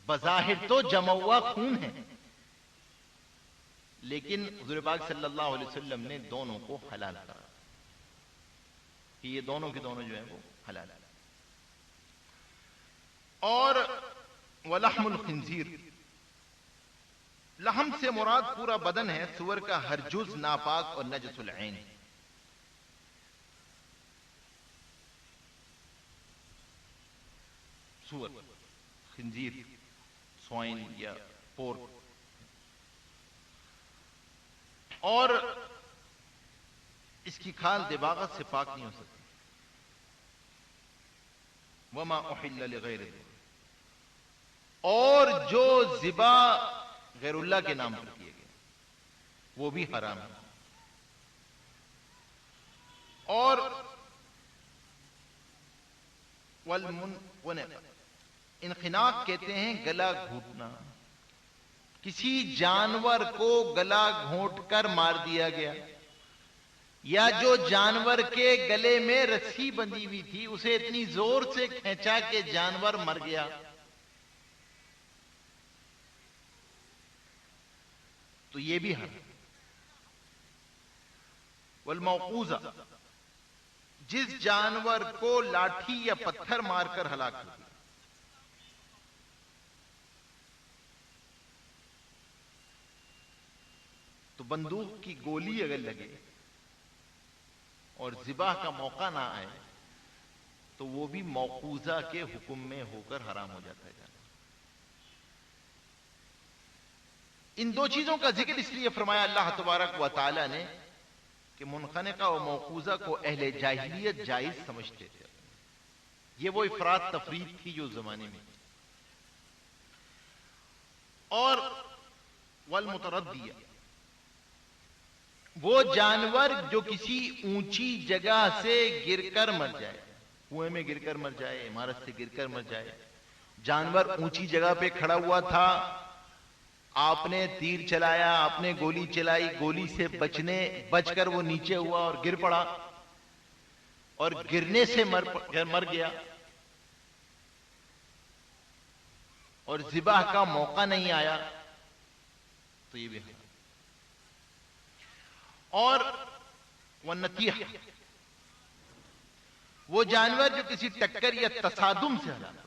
بظاہر تو جمع ہوا خون ہے، لیکن حضور پاک صلی اللہ علیہ وسلم نے دونوں کو حلال کرا کہ یہ دونوں کے دونوں جو ہیں وہ حلال ہے. اور ولحم الخنزیر، لحم سے مراد پورا بدن ہے، سور کا ہر جز ناپاک اور نجس العین. سور، خنزیر، سوائن یا پورک. اور اس کی کھال دباغت سے پاک نہیں ہو سکتی. وما احل لغیر اللہ، اور جو ذبح غیر اللہ کے نام پر کیے گئے وہ بھی حرام ہے. اور انخناق کہتے ہیں گلا گھونٹنا. کسی جانور کو گلا گھونٹ کر مار دیا گیا، یا جو جانور کے گلے میں رسی بندھی ہوئی تھی اسے اتنی زور سے کھینچا کہ جانور مر گیا، تو یہ بھی حرام. والموقوذہ، جس جانور کو لاٹھی یا پتھر مار کر ہلاک کر دیا. تو بندوق کی گولی اگر لگے اور ذبح کا موقع نہ آئے تو وہ بھی موقوذہ کے حکم میں ہو کر حرام ہو جاتا ہے. ان دو چیزوں کا ذکر اس لیے فرمایا اللہ تبارک و تعالی نے کہ منخنقہ و موقوذہ کو اہل جاہلیت جائز سمجھتے تھے. یہ وہ افراط تفرید تھی جو زمانے میں. اور والمتردیہ، وہ جانور جو کسی اونچی جگہ سے گر کر مر جائے، کنویں میں گر کر مر جائے، عمارت سے گر کر مر جائے. جانور اونچی جگہ پہ کھڑا ہوا تھا، آپ نے تیر چلایا، آپ نے گولی چلائی، گولی سے بچ کر وہ نیچے ہوا اور گر پڑا، اور گرنے سے مر گیا، اور ذبح کا موقع نہیں آیا، تو یہ بھی ہے. اور والنتیح، وہ جانور جو کسی ٹکر یا تصادم سے ہلاک ہو.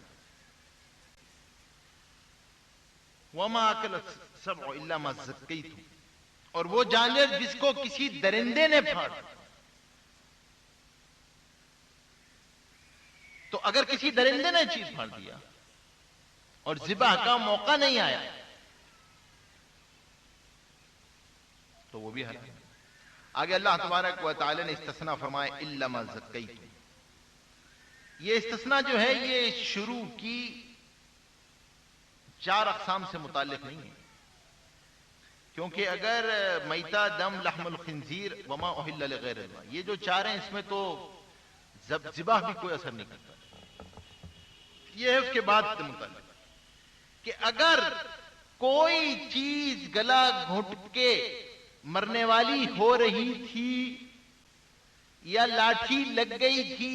وما اکل السبع الا ما زکیتم، اور وہ جانور جس کو کسی درندے نے پھاڑ. تو اگر کسی درندے نے چیز پھاڑ دیا اور ذبح کا موقع نہیں آیا تو وہ بھی حرام ہے. آگے اللہ تبارک و تعالی نے استثناء فرمائے الا ما زکیتم، یہ استثناء جو ہے یہ شروع کی 4 اقسام سے متعلق نہیں ہے، کیونکہ اگر میتہ، دم، لحم الخنزیر وما اہل لغیر اللہ، یہ جو 4 ہیں اس میں تو ذبح بھی کوئی اثر نہیں کرتا. یہ ہے اس کے بعد سے متعلق کہ اگر کوئی چیز گلا گھٹ کے مرنے والی ہو رہی تھی، یا لاٹھی لگ گئی تھی،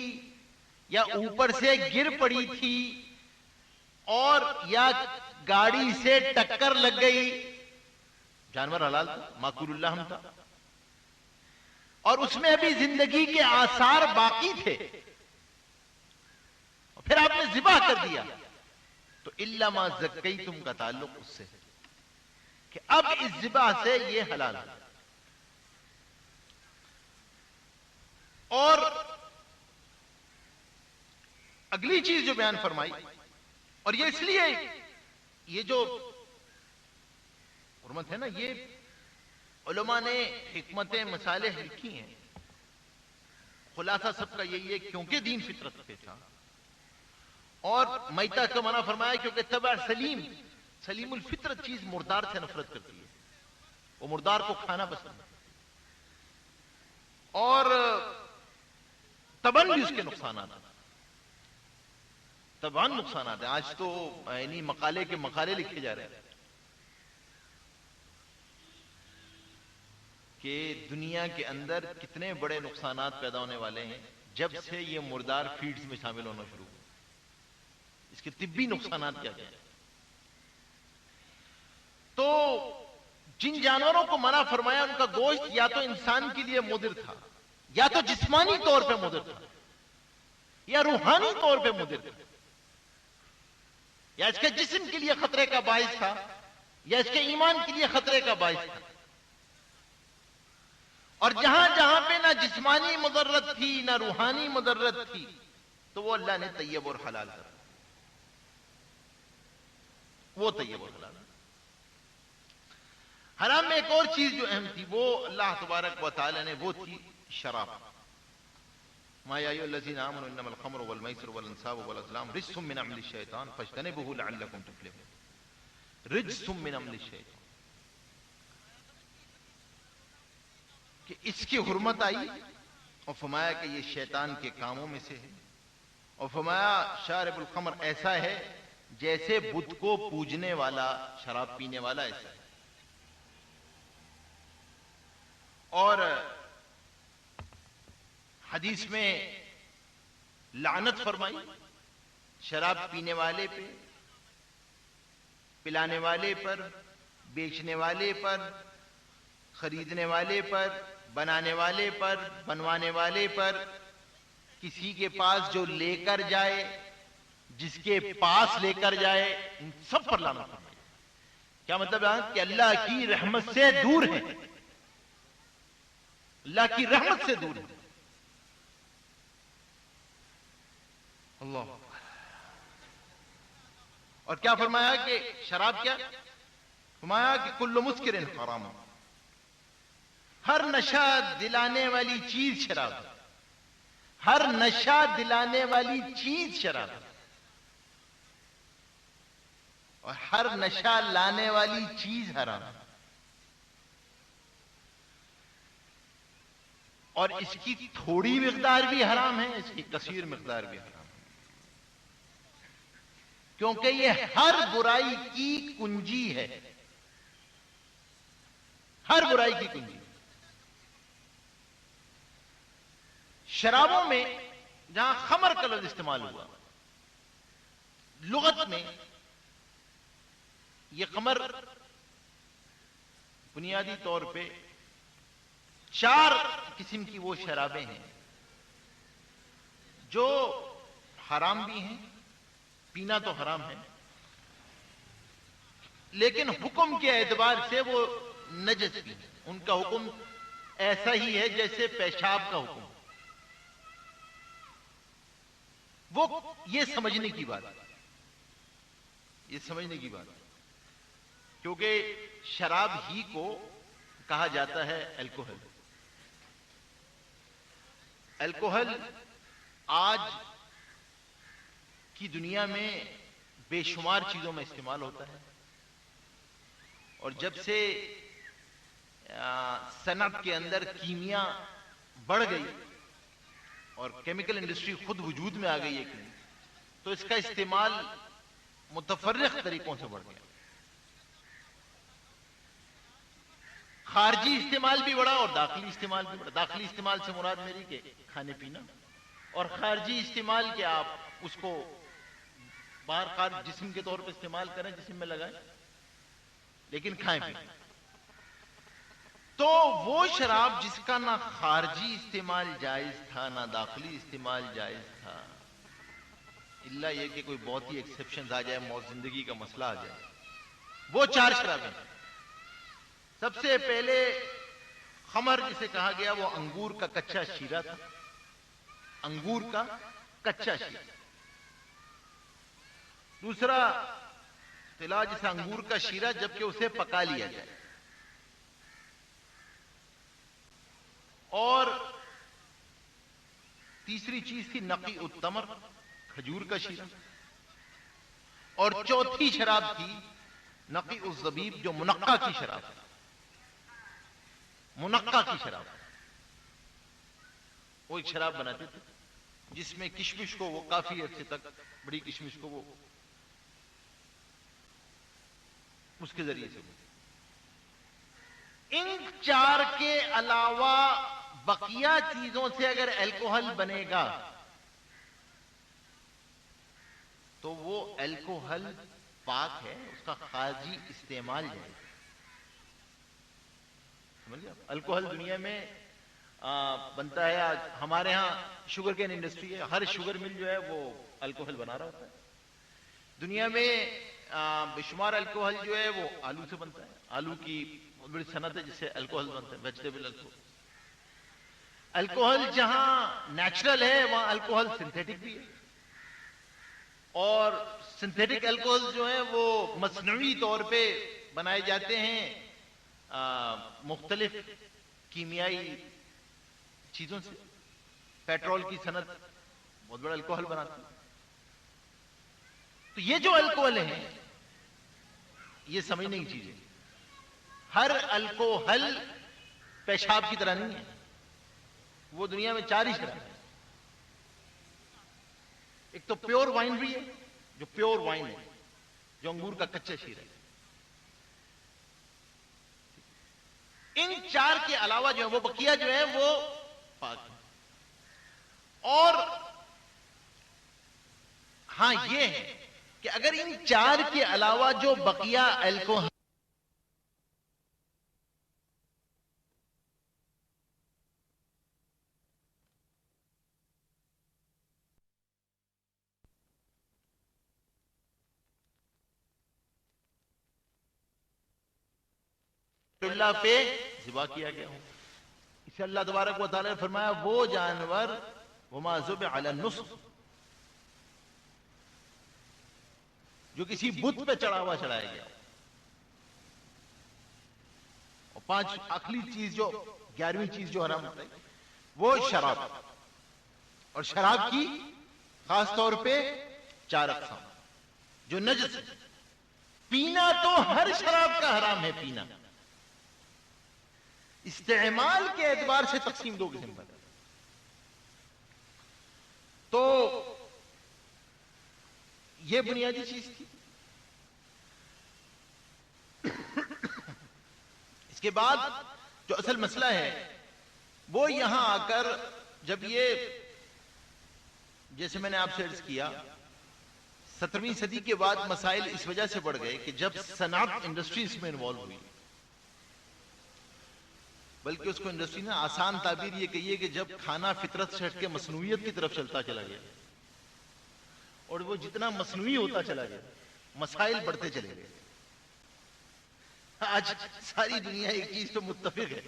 یا اوپر سے گر پڑی تھی، اور یا گاڑی سے ٹکر لگ گئی، جانور حلال تھا، معقول اللحم تھا، اور اس میں ابھی زندگی کے آثار باقی تھے، پھر آپ نے ذبح کر دیا، تو الا ما زکیتم کا تعلق اس سے ہے کہ اب اس ذبح سے یہ حلال ہے. اور اگلی چیز جو بیان فرمائی، اور یہ اس لیے یہ جو حرمت ہے نا، یہ علماء نے حکمت مصالح لکھی ہیں، خلاصہ سب کا یہی ہے کیونکہ دین فطرت پہ تھا، اور میتہ کا منع فرمایا کیونکہ طبع سلیم الفطرت چیز مردار سے نفرت کرتی ہے، وہ مردار کو کھانا پسند ہے، اور طبعاً بھی اس کے نقصانات ہیں، طبعاً نقصانات ہیں. آج تو یعنی مقالے کے مقالے لکھے جا رہے ہیں کہ دنیا کے اندر کتنے بڑے نقصانات پیدا ہونے والے ہیں جب سے یہ مردار فیڈز میں شامل ہونا شروع ہو. اس کے طبی نقصانات کیا کیا ہیں. تو جن جانوروں کو منع فرمایا ان کا گوشت یا تو انسان کے لیے مضر تھا، یا تو جسمانی طور پہ مضر تھا، یا روحانی طور پہ مضر تھا، یا اس کے جسم کے لیے خطرے کا باعث تھا، یا اس کے ایمان کے لیے خطرے کا باعث تھا. اور جہاں جہاں پہ نہ جسمانی مضرت تھی نہ روحانی مضرت تھی تو وہ اللہ نے طیب اور حلال کر، وہ طیب اور حلال. حرام میں ایک اور چیز جو اہم تھی وہ اللہ تبارک و تعالی نے وہ تھی شراب. ما یا ایھا الذین آمنوا انما الخمر والمیسر والانصاب والازلام رجس من عمل الشیطان فاجتنبوه لعلکم تفلحون. رجس من عمل الشیطان، کہ اس کی حرمت آئی اور فرمایا کہ یہ شیطان کے کاموں میں سے ہے، اور فرمایا شارب الخمر ایسا ہے جیسے بت کو پوجنے والا، شراب پینے والا ایسا ہے. اور حدیث میں لعنت فرمائی شراب پینے والے پہ، پلانے والے پر، بیچنے والے پر، خریدنے والے پر، بنانے والے پر، بنوانے والے پر، کسی کے پاس جو لے کر جائے، جس کے پاس لے کر جائے، ان سب پر لعنت فرمائی. کیا مطلب ہے کہ اللہ کی رحمت سے دور ہے، اللہ کی رحمت سے دور ہے. اللہ. اور کیا فرمایا کہ شراب کیا فرمایا کہ کل مسکر حرام، ہر نشہ دلانے والی چیز شراب ہے، ہر نشہ دلانے والی چیز شراب ہے، اور ہر نشہ لانے والی چیز حرام ہے. اور اس کی تھوڑی مقدار بھی حرام ہے، اس کی کثیر مقدار بھی حرام ہے، کیونکہ یہ ہر برائی کی کنجی ہے، ہر برائی کی کنجی. شرابوں میں جہاں خمر کا لفظ استعمال ہوا، لغت میں یہ خمر بنیادی طور پہ 4 قسم کی وہ شرابیں ہیں جو حرام بھی ہیں، پینا تو حرام ہے، لیکن حکم کے اعتبار سے وہ نجس بھی ہیں. ان کا حکم ایسا ہی ہے جیسے پیشاب کا حکم. وہ یہ سمجھنے کی بات ہے، یہ سمجھنے کی بات ہے، کیونکہ شراب ہی کو کہا جاتا ہے الکوہل. الکوہل آج کی دنیا میں بے شمار چیزوں میں استعمال ہوتا ہے، اور جب سے صنعت کے اندر کیمیا بڑھ گئی اور کیمیکل انڈسٹری خود وجود میں آ گئی ایک دن، تو اس کا استعمال متفرق طریقوں سے بڑھ گیا. خارجی استعمال بھی بڑھا اور داخلی استعمال بھی بڑھا. داخلی استعمال سے مراد میری کہ کھانے پینا، اور خارجی استعمال کہ آپ اس کو باہر خارج جسم کے طور پہ استعمال کریں، جسم میں لگائیں، لیکن کھائیں پییں. تو وہ شراب جس کا نہ خارجی استعمال جائز تھا نہ داخلی استعمال جائز تھا، الا یہ کہ کوئی بہت ہی ایکسیپشنز آ جائے، موت زندگی کا مسئلہ آ جائے، وہ 4 شرابیں. سب سے پہلے خمر جسے کہا گیا وہ انگور کا کچا شیرہ تھا، انگور کا کچا شیرہ. دوسرا طلا جسے انگور کا شیرہ جبکہ اسے پکا لیا جائے. اور تیسری چیز تھی نقی التمر، کھجور کا شیرہ. اور چوتھی شراب تھی نقی الزبیب، جو منقع کی شراب ہے. منقع کی شراب وہ ایک شراب بناتے تھے جس میں کشمش کو وہ کافی عرصے تک، بڑی کشمش کو وہ اس کے ذریعے سے. ان 4 کے علاوہ بقیہ چیزوں سے اگر الکوہل بنے گا تو وہ الکوہل پاک ہے، اس کا خارجی استعمال جائے. سمجھے؟ الکوہل دنیا میں بنتا ہے. آج ہمارے ہاں شوگر کین انڈسٹری ہے، ہر شوگر مل جو ہے وہ الکوہل بنا رہا ہوتا ہے. دنیا میں بے شمار الکوہل جو ہے وہ آلو سے بنتا ہے. آلو کی بہت بڑی صنعت ہے جس سے الکوہل بنتا ہے، ویجیٹیبل الکوہل. الکوہل جہاں نیچرل ہے وہاں الکوہل سنتھیٹک بھی ہے، اور سنتھیٹک الکوہل جو ہے وہ مصنوعی طور پہ بنائے جاتے ہیں مختلف کیمیائی چیزوں سے. پیٹرول کی صنعت بہت بڑا الکوہل بناتی ہے. تو یہ جو الکوہل ہیں یہ سمجھنے کی چیز ہے. ہر الکوہل پیشاب کی طرح نہیں ہے. وہ دنیا میں 4 ہی شراب ہیں. ایک تو پیور وائن بھی ہے، جو پیور وائن ہے، جو انگور کا کچا شیرہ ہے. ان 4 کے علاوہ جو ہے وہ بقیہ جو ہے وہ پاک ہے. اور ہاں یہ ہے کہ اگر ان 4 کے علاوہ جو بقیہ الکوہل اللہ پہ ذبح کیا گیا ہوں، اسے اللہ تبارک و تعالی نے فرمایا وہ جانور وما ذبح علی النصب، جو کسی بت پہ چڑھایا گیا. اور 5 آخری چیز جو 11ویں چیز جو حرام ہوتا ہے وہ شراب. اور شراب کی خاص طور پہ 4 اقسام جو نجس ہے. پینا تو ہر شراب کا حرام ہے پینا، استعمال کے اعتبار سے تقسیم 2 قسم پر. تو یہ بنیادی چیز تھی. اس کے بعد جو اصل مسئلہ ہے وہ یہاں آ کر جب یہ، جیسے میں نے آپ سے عرض کیا، 17ویں صدی کے بعد مسائل اس وجہ سے بڑھ گئے کہ جب صنعت انڈسٹریز میں انوالو ہوئی، بلکہ اس کو انڈسٹری نے آسان تعبیر یہ کہی ہے کہ جب کھانا فطرت سے ہٹ کے مصنوعیت کی طرف چلتا چلا گیا، اور وہ جتنا مصنوعی ہوتا چلا گیا مسائل بڑھتے چلے گئے. آج ساری دنیا ایک چیز تو متفق ہے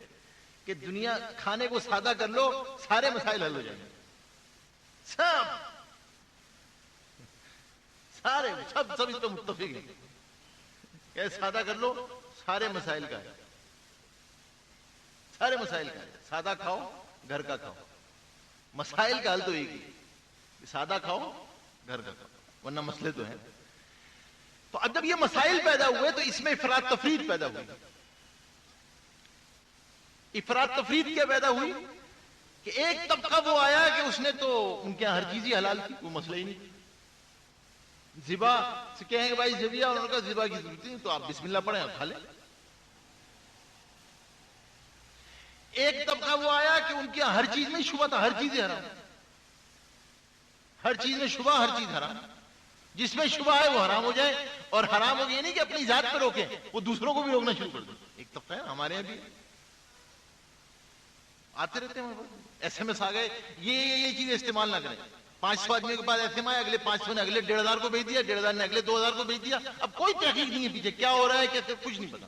کہ دنیا کھانے کو سادہ کر لو سارے مسائل حل ہو جائیں گے. سب اس پہ متفق ہیں کہ سادہ کر لو سارے مسائل کا ہے. سارے مسائل کا ہے. سادہ کھاؤ گھر کا کھاؤ. مسائل کا حل تو ایک ہی، سادہ کھاؤ گھر کا کھاؤ. ورنہ مسئلے تو ہیں. تو اب جب یہ مسائل پیدا ہوئے تو اس میں افراط تفرید پیدا ہوئی. افراط تفرید کیا پیدا ہوئی کہ ایک طبقہ وہ آیا کہ اس نے تو ان کے ہر چیز ہی حلال تھی، کوئی مسئلہ ہی نہیں. ذبح سے کہیں کہ بھائی ذبیہ، اور ان کا ذبح کی ضرورت نہیں تو آپ بسم اللہ پڑھیں اور کھا لیں. ایک طبقہ وہ آیا کہ ان کے ہر چیز میں شبہ تھا، ہر چیز حرام، ہر چیز میں شبہ، ہر چیز حرام. جس میں شبہ ہے وہ حرام ہو جائے، اور حرام ہو گیا نہیں کہ اپنی ذات پہ روکیں، وہ دوسروں کو بھی روکنا شروع کر دیں. ایک طبقہ ہے ہمارے یہاں بھی آتے رہتے ہیں، ایس ایم ایس آ گئے، یہ چیزیں استعمال نہ کریں. 500 آدمیوں کے پاس ایسے میں اگلے 500 نے اگلے 1500 کو بھیج دیا، 1500 نے اگلے 2000 کو بھیج دیا. اب کوئی تحقیق نہیں ہے پیچھے کیا ہو رہا ہے، کیسے، کچھ نہیں پتا.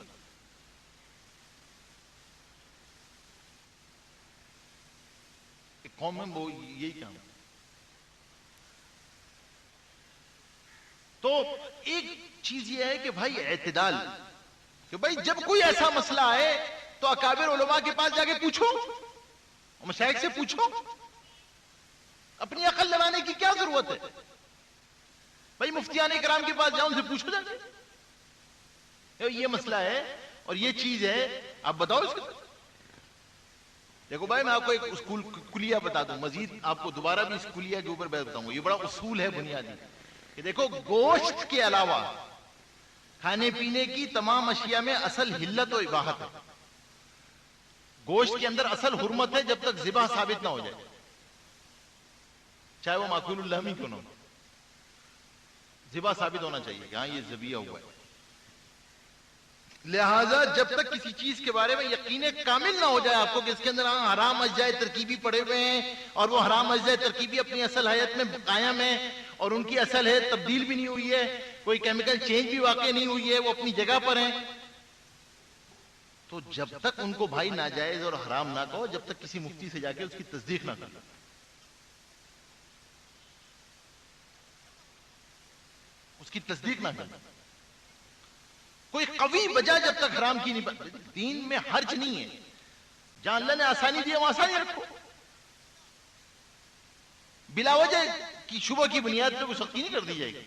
قوم میں وہ یہی کام. تو ایک چیز یہ ہے کہ بھائی اعتدال، کہ بھائی جب کوئی ایسا مسئلہ آئے تو اکابر علماء کے پاس جا کے پوچھو، مشائخ سے پوچھو. اپنی عقل لگانے کی کیا ضرورت ہے؟ بھائی مفتیان کرام کے پاس جاؤ، ان سے پوچھو جا کے یہ مسئلہ ہے اور یہ چیز ہے، آپ بتاؤ اس کو. دیکھو بھائی میں آپ کو ایک اسکول کلیہ بتا دوں، مزید آپ کو دوبارہ بھی اس کلیہ کے اوپر بتاؤں گا. یہ بڑا اصول ہے بنیادی کہ دیکھو گوشت کے علاوہ کھانے پینے کی تمام اشیاء میں اصل حلت و اباحت ہے. گوشت کے اندر اصل حرمت ہے جب تک ذبح ثابت نہ ہو جائے، چاہے وہ معقول اللحمی کیوں نہ ہو. ذبح ثابت ہونا چاہیے کہ ہاں یہ ذبیحہ ہوا ہے. لہذا جب تک کسی چیز کے بارے میں یقین کامل نہ ہو جائے آپ کو کہ اس کے اندر حرام اجزاء ترکیبی پڑے ہوئے ہیں اور وہ حرام اجزاء ترکیبی اپنی اصل حیت میں قائم ہے اور ان کی اصل حیت تبدیل بھی نہیں ہوئی ہے، کوئی کیمیکل چینج بھی واقع نہیں ہوئی ہے، وہ اپنی جگہ پر ہیں، تو جب تک ان کو بھائی ناجائز اور حرام نہ کہو، جب تک کسی مفتی سے جا کے اس کی تصدیق نہ کرو. اس کی تصدیق نہ کرنا. کوئی قوی وجہ جب تک حرام کی نہیں. دین میں حرج نہیں ہے، جہاں اللہ نے آسانی دی ہے وہاں آسانی رکھو. بلا وجہ کی شبہ کی بنیاد پہ کوئی سختی نہیں کر دی جائے گی.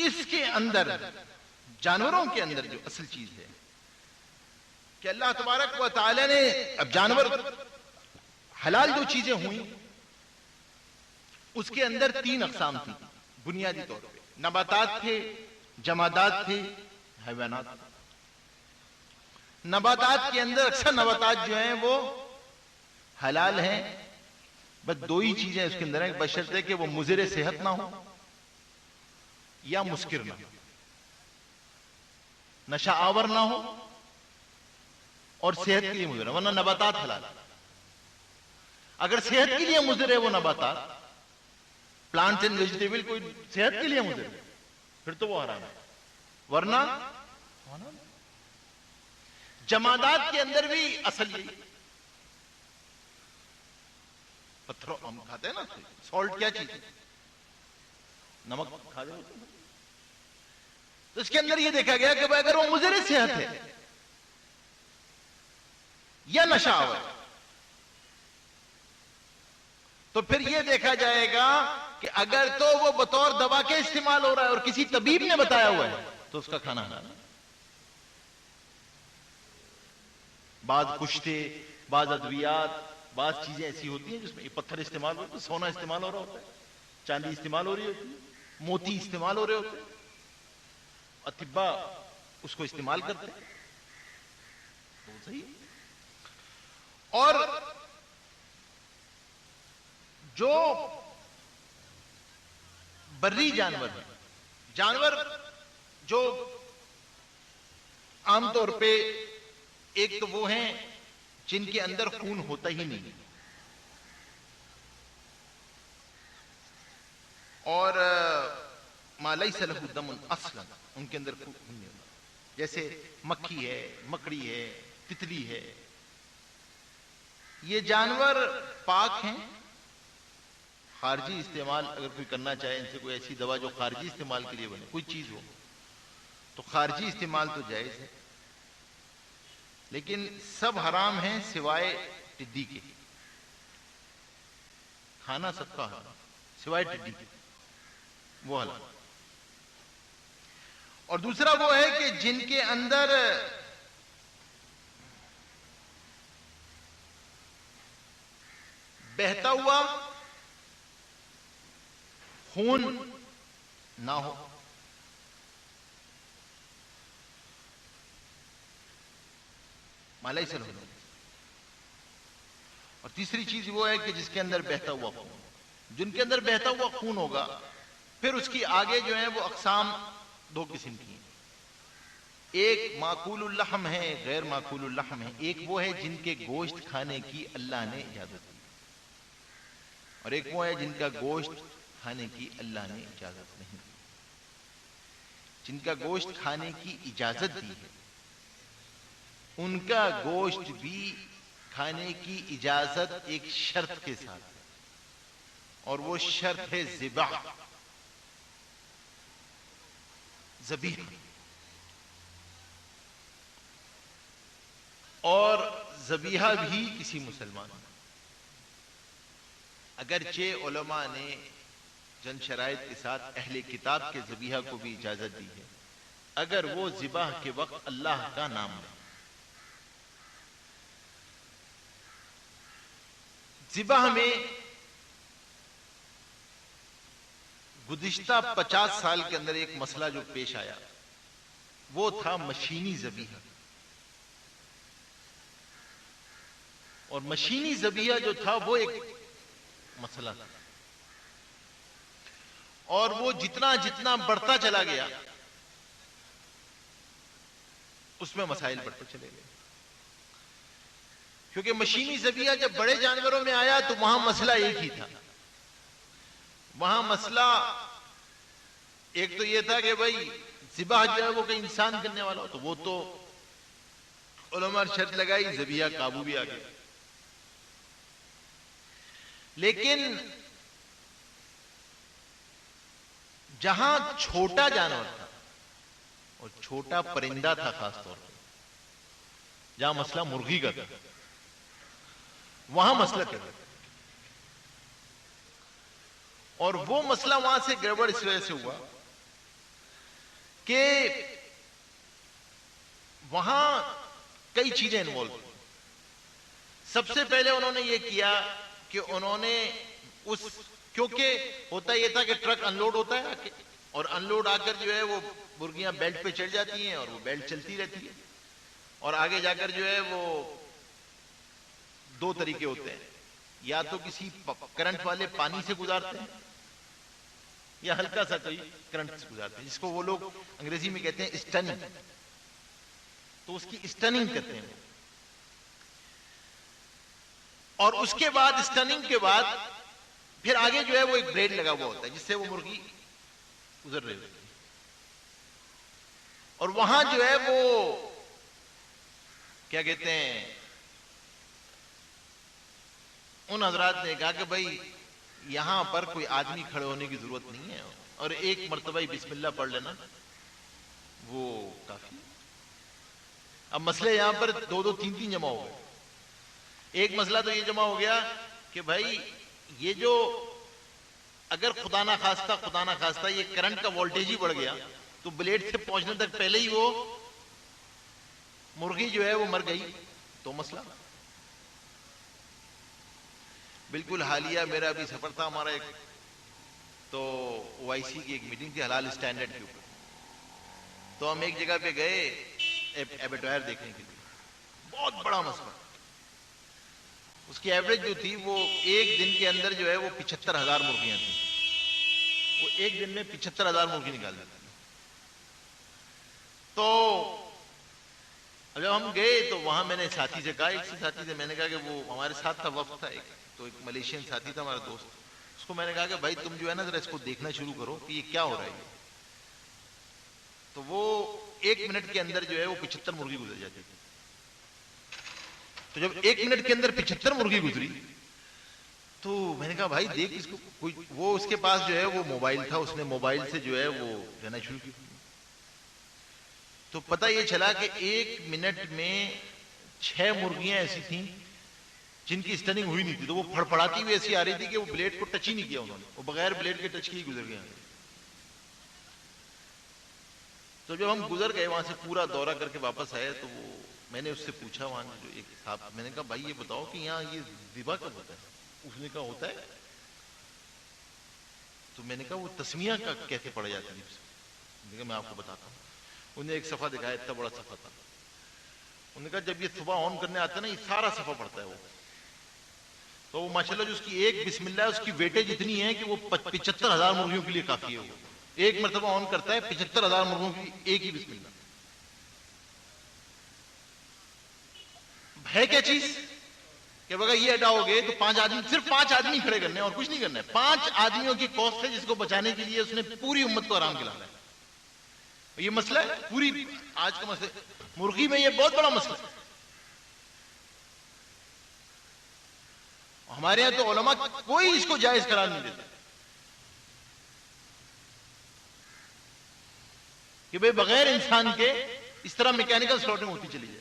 اس کے اندر جانوروں کے اندر جو اصل چیز ہے کہ اللہ تبارک و تعالی نے اب جانور حلال جو چیزیں ہوئیں اس کے اندر 3 اقسام تھی بنیادی طور پہ. نباتات تھے، جمادات تھے، حیوانات. نباتات کے اندر اکثر نباتات جو ہیں وہ حلال ہیں، بس 2 ہی چیزیں اس کے اندر ہیں، بشرطے کہ وہ مضر صحت نہ ہو یا مسکر نہ ہو، نشہ آور نہ ہو اور صحت کے لیے مضر ہے، ورنہ نباتات حلال. اگر صحت کے لیے مضر ہے وہ نباتات، پلانٹس اینڈ ویجیٹیبل کوئی صحت کے لیے مضر ہے پھر تو وہ حرام ہے، ورنہ جمادات کے اندر بھی اصل یہی. پتھروں ہم کھاتے ہیں نا، سالٹ کیا چیز ہے؟ نمک کھا دیں تو اس کے اندر یہ دیکھا گیا کہ اگر وہ مضر صحت ہے یا نشہ آور تو پھر یہ دیکھا جائے گا کہ اگر تو وہ بطور دوا کے استعمال ہو رہا ہے اور کسی طبیب نے بتایا ہوا ہے تو اس کا کھانا حلال ہے. بعض کشتے، بعض ادویات، بعض چیزیں ایسی ہوتی ہیں جس میں پتھر استعمال ہوتا ہے، سونا استعمال ہو رہا ہوتا ہے، چاندی استعمال ہو رہی ہوتی ہے، موتی استعمال ہو رہے ہوتے ہیں، اطباء اس کو استعمال کرتے ہیں تو صحیح. اور جو بری جانور ہیں، جانور جو عام طور پہ ایک تو وہ ہیں جن کے اندر خون ہوتا ہی نہیں اور ما لیس لہ دم اصلا، ان کے اندر خون نہیں ہوتا، جیسے مکھی ہے، مکڑی ہے، تتلی ہے. یہ جانور پاک ہیں. خارجی استعمال اگر کوئی کرنا چاہے، ان سے کوئی ایسی دوا جو خارجی استعمال کے لیے بنے، کوئی چیز ہو تو خارجی استعمال تو جائز ہے، لیکن سب حرام ہیں سوائے ٹڈی کے. کھانا سب کا حلال سوائے ٹڈی کے، وہ حلال. اور دوسرا وہ ہے کہ جن کے اندر بہتا ہوا خون نہ ہو، مالائی سر ہونا. اور تیسری چیز وہ ہے کہ جس کے اندر بہتا ہوا خون، جن کے اندر بہتا ہوا خون ہوگا پھر اس کی آگے جو ہے وہ اقسام دو قسم کی ہیں. ایک معقول اللحم ہے، غیر معقول اللحم ہے. ایک وہ ہے جن کے گوشت کھانے کی اللہ نے اجازت دی، اور ایک وہ ہے جن کا گوشت کھانے کی اللہ نے اجازت نہیں دی. جن کا گوشت کھانے کی اجازت دی ہے ان کا گوشت بھی کھانے کی اجازت ایک شرط کے ساتھ ہے، اور وہ شرط ہے ذبح، ذبیحہ. اور ذبیحہ بھی کسی مسلمان، اگرچہ علماء نے چند شرائط کے ساتھ اہل کتاب کے ذبیحہ کو بھی اجازت دی ہے، اگر وہ ذبح کے وقت اللہ کا نام لے. ذبح میں گزشتہ 50 سال کے اندر ایک مسئلہ جو پیش آیا وہ تھا مشینی ذبیحہ. اور مشینی ذبیحہ جو تھا وہ ایک مسئلہ تھا، اور وہ جتنا جتنا بڑھتا چلا گیا اس میں مسائل بڑھتے چلے گئے. کیونکہ مشینی ذبیحہ جب بڑے جانوروں میں آیا تو وہاں مسئلہ ایک ہی تھا. وہاں مسئلہ ایک تو یہ تھا کہ بھائی ذبح جو ہے وہ کہیں انسان کرنے والا ہو، تو وہ تو علماء نے شرط لگائی، ذبیحہ قابو بھی آ گیا. لیکن جہاں چھوٹا جانور تھا اور چھوٹا پرندہ تھا، خاص طور پر جہاں مسئلہ مرغی کا تھا، وہاں مسئلہ کیا تھا. اور وہ مسئلہ وہاں سے گڑبڑ اس وجہ سے ہوا کہ وہاں کئی چیزیں انوالو تھیں. سب سے پہلے انہوں نے یہ کیا کہ انہوں نے کیونکہ ہوتا یہ تھا کہ ٹرک ان لوڈ ہوتا ہے اور ان لوڈ آ کر جو ہے وہ مرغیاں بیلٹ پہ چڑھ جاتی ہیں اور وہ بیلٹ چلتی رہتی ہے، اور آگے جا کر جو ہے وہ دو طریقے ہوتے ہیں، یا تو کسی کرنٹ والے پانی سے گزارتے ہیں یا ہلکا سا کوئی کرنٹ سے گزارتے ہیں، جس کو وہ لوگ انگریزی میں کہتے ہیں اسٹننگ. تو اس کی اسٹننگ کرتے ہیں. اور اس کے بعد اسٹننگ کے بعد پھر آگے جو ہے وہ ایک بلیڈ لگا ہوا ہوتا ہے جس سے وہ مرغی گزر رہی ہوتی ہے. اور وہاں جو ہے وہ کیا کہتے ہیں، ان حضرات نے کہا کہ بھائی یہاں پر کوئی آدمی کھڑے ہونے کی ضرورت نہیں ہے، اور ایک مرتبہ بسم اللہ پڑھ لینا وہ کافی. اب مسئلے یہاں پر دو دو تین تین جمع ہو گئے. ایک مسئلہ تو یہ جمع ہو گیا کہ بھائی یہ جو اگر خدا نہ خواستہ یہ کرنٹ کا وولٹیج ہی بڑھ گیا تو بلیڈ سے پہنچنے تک پہلے ہی وہ مرغی جو ہے وہ مر گئی تو مسئلہ. بالکل حالیہ میرا ابھی سفر تھا ہمارا ایک، تو او آئی سی کی ایک میٹنگ تھی حلال اسٹینڈرڈ کے اوپر. تو ہم ایک جگہ پہ گئے ایبیٹوائر دیکھنے کے لیے، بہت بڑا مسئلہ. اس کی ایوریج جو تھی وہ ایک دن کے اندر جو ہے وہ 75,000 مرغیاں تھیں. وہ ایک دن میں 75,000 مرغی نکال دیتے ہیں. تو جب ہم گئے تو وہاں میں نے ساتھی سے کہا، ایک ساتھی سے میں نے کہا کہ وہ ہمارے ساتھ تھا، وقت تھا ایک، تو ایک ملیشین ساتھی تھا ہمارا دوست. اس کو میں نے کہا کہ بھائی تم جو ہے نا ذرا اس کو دیکھنا شروع کرو کہ یہ کیا ہو رہا ہے. تو وہ ایک منٹ کے اندر جو ہے وہ 75 مرغی گزر جاتی تھی. تو جب ایک منٹ کے اندر 75 مرغی گزری تو میں نے کہا بھائی دیکھ اس کو کوئی، وہ اس کے پاس جو ہے وہ موبائل تھا، اس نے موبائل سے جو ہے وہ لینا شروع کی. تو پتہ یہ چلا کہ ایک منٹ میں 6 مرغیاں ایسی تھیں، جن کی اسٹننگ ہوئی نہیں تھی، تو وہ پھڑپڑاتی ہوئی ایسی آ رہی تھی کہ وہ بلیڈ کو ٹچ ہی نہیں کیا انہوں نے، وہ بغیر بلیڈ کے ٹچ کی گزر گئے. تو جب ہم گزر گئے وہاں سے پورا دورہ کر کے واپس آئے تو وہ میں نے اس سے پوچھا وہاں جو ایک صاحب، میں نے کہا بھائی یہ بتاؤ کہ یہاں یہ ذبح کب ہوتا ہے؟ اس نے کہا ہوتا ہے. تو میں نے کہا وہ تسمیہ کا کیسے پڑھا جاتا ہے؟ میں نے کہا میں آپ کو بتاتا ہوں. انہوں نے ایک صفحہ دکھایا، اتنا بڑا صفحہ تھا. انہوں نے کہا جب یہ صبح آن کرنے آتا ہے نا، یہ سارا صفحہ پڑھتا ہے وہ. تو وہ ماشاءاللہ جو اس کی ایک بسم اللہ ہے اس کی ویٹیج اتنی ہے کہ وہ 75,000 مرغیوں کے لیے کافی ہے. وہ ایک مرتبہ آن کرتا ہے 75,000 مرغوں کی ایک ہی بسم اللہ. ہے کیا چیز کہ اگر یہ ہٹاؤ گے تو 5 آدمی، صرف 5 آدمی کھڑے کرنے اور کچھ نہیں کرنا ہے. 5 آدمیوں کی کوسٹ ہے جس کو بچانے کے لیے اس نے پوری امت کو آرام کھلانا ہے. یہ مسئلہ ہے پوری آج کا مسئلہ مرغی میں، یہ بہت بڑا مسئلہ ہے. ہمارے یہاں تو علماء کوئی اس کو جائز قرار نہیں دیتا کہ بھئی بغیر انسان کے اس طرح میکینیکل سلاٹنگ ہوتی چلی جائے.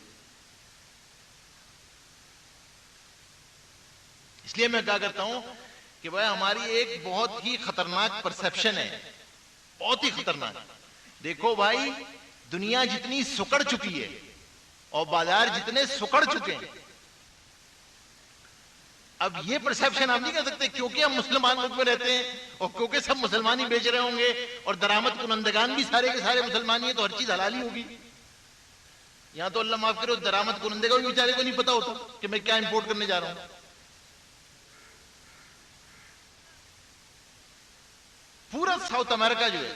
اس لیے میں کہا کرتا ہوں کہ بھائی ہماری ایک بہت ہی خطرناک پرسیپشن ہے، بہت ہی خطرناک. دیکھو بھائی دنیا جتنی سکڑ چکی ہے اور بازار جتنے سکڑ چکے ہیں، اب یہ پرسیپشن آپ نہیں کہہ سکتے کیونکہ ہم مسلمان ملک میں رہتے ہیں اور کیونکہ سب مسلمان ہی بیچ رہے ہوں گے اور درآمد کنندگان بھی سارے کے سارے مسلمان ہی ہیں تو ہر چیز حلال ہی ہوگی. یہاں تو اللہ معاف کرے درآمد کنندے کو بھی بیچارے کو نہیں پتا ہوتا کہ میں کیا امپورٹ کرنے جا رہا ہوں. پورا ساؤتھ امریکہ جو ہے،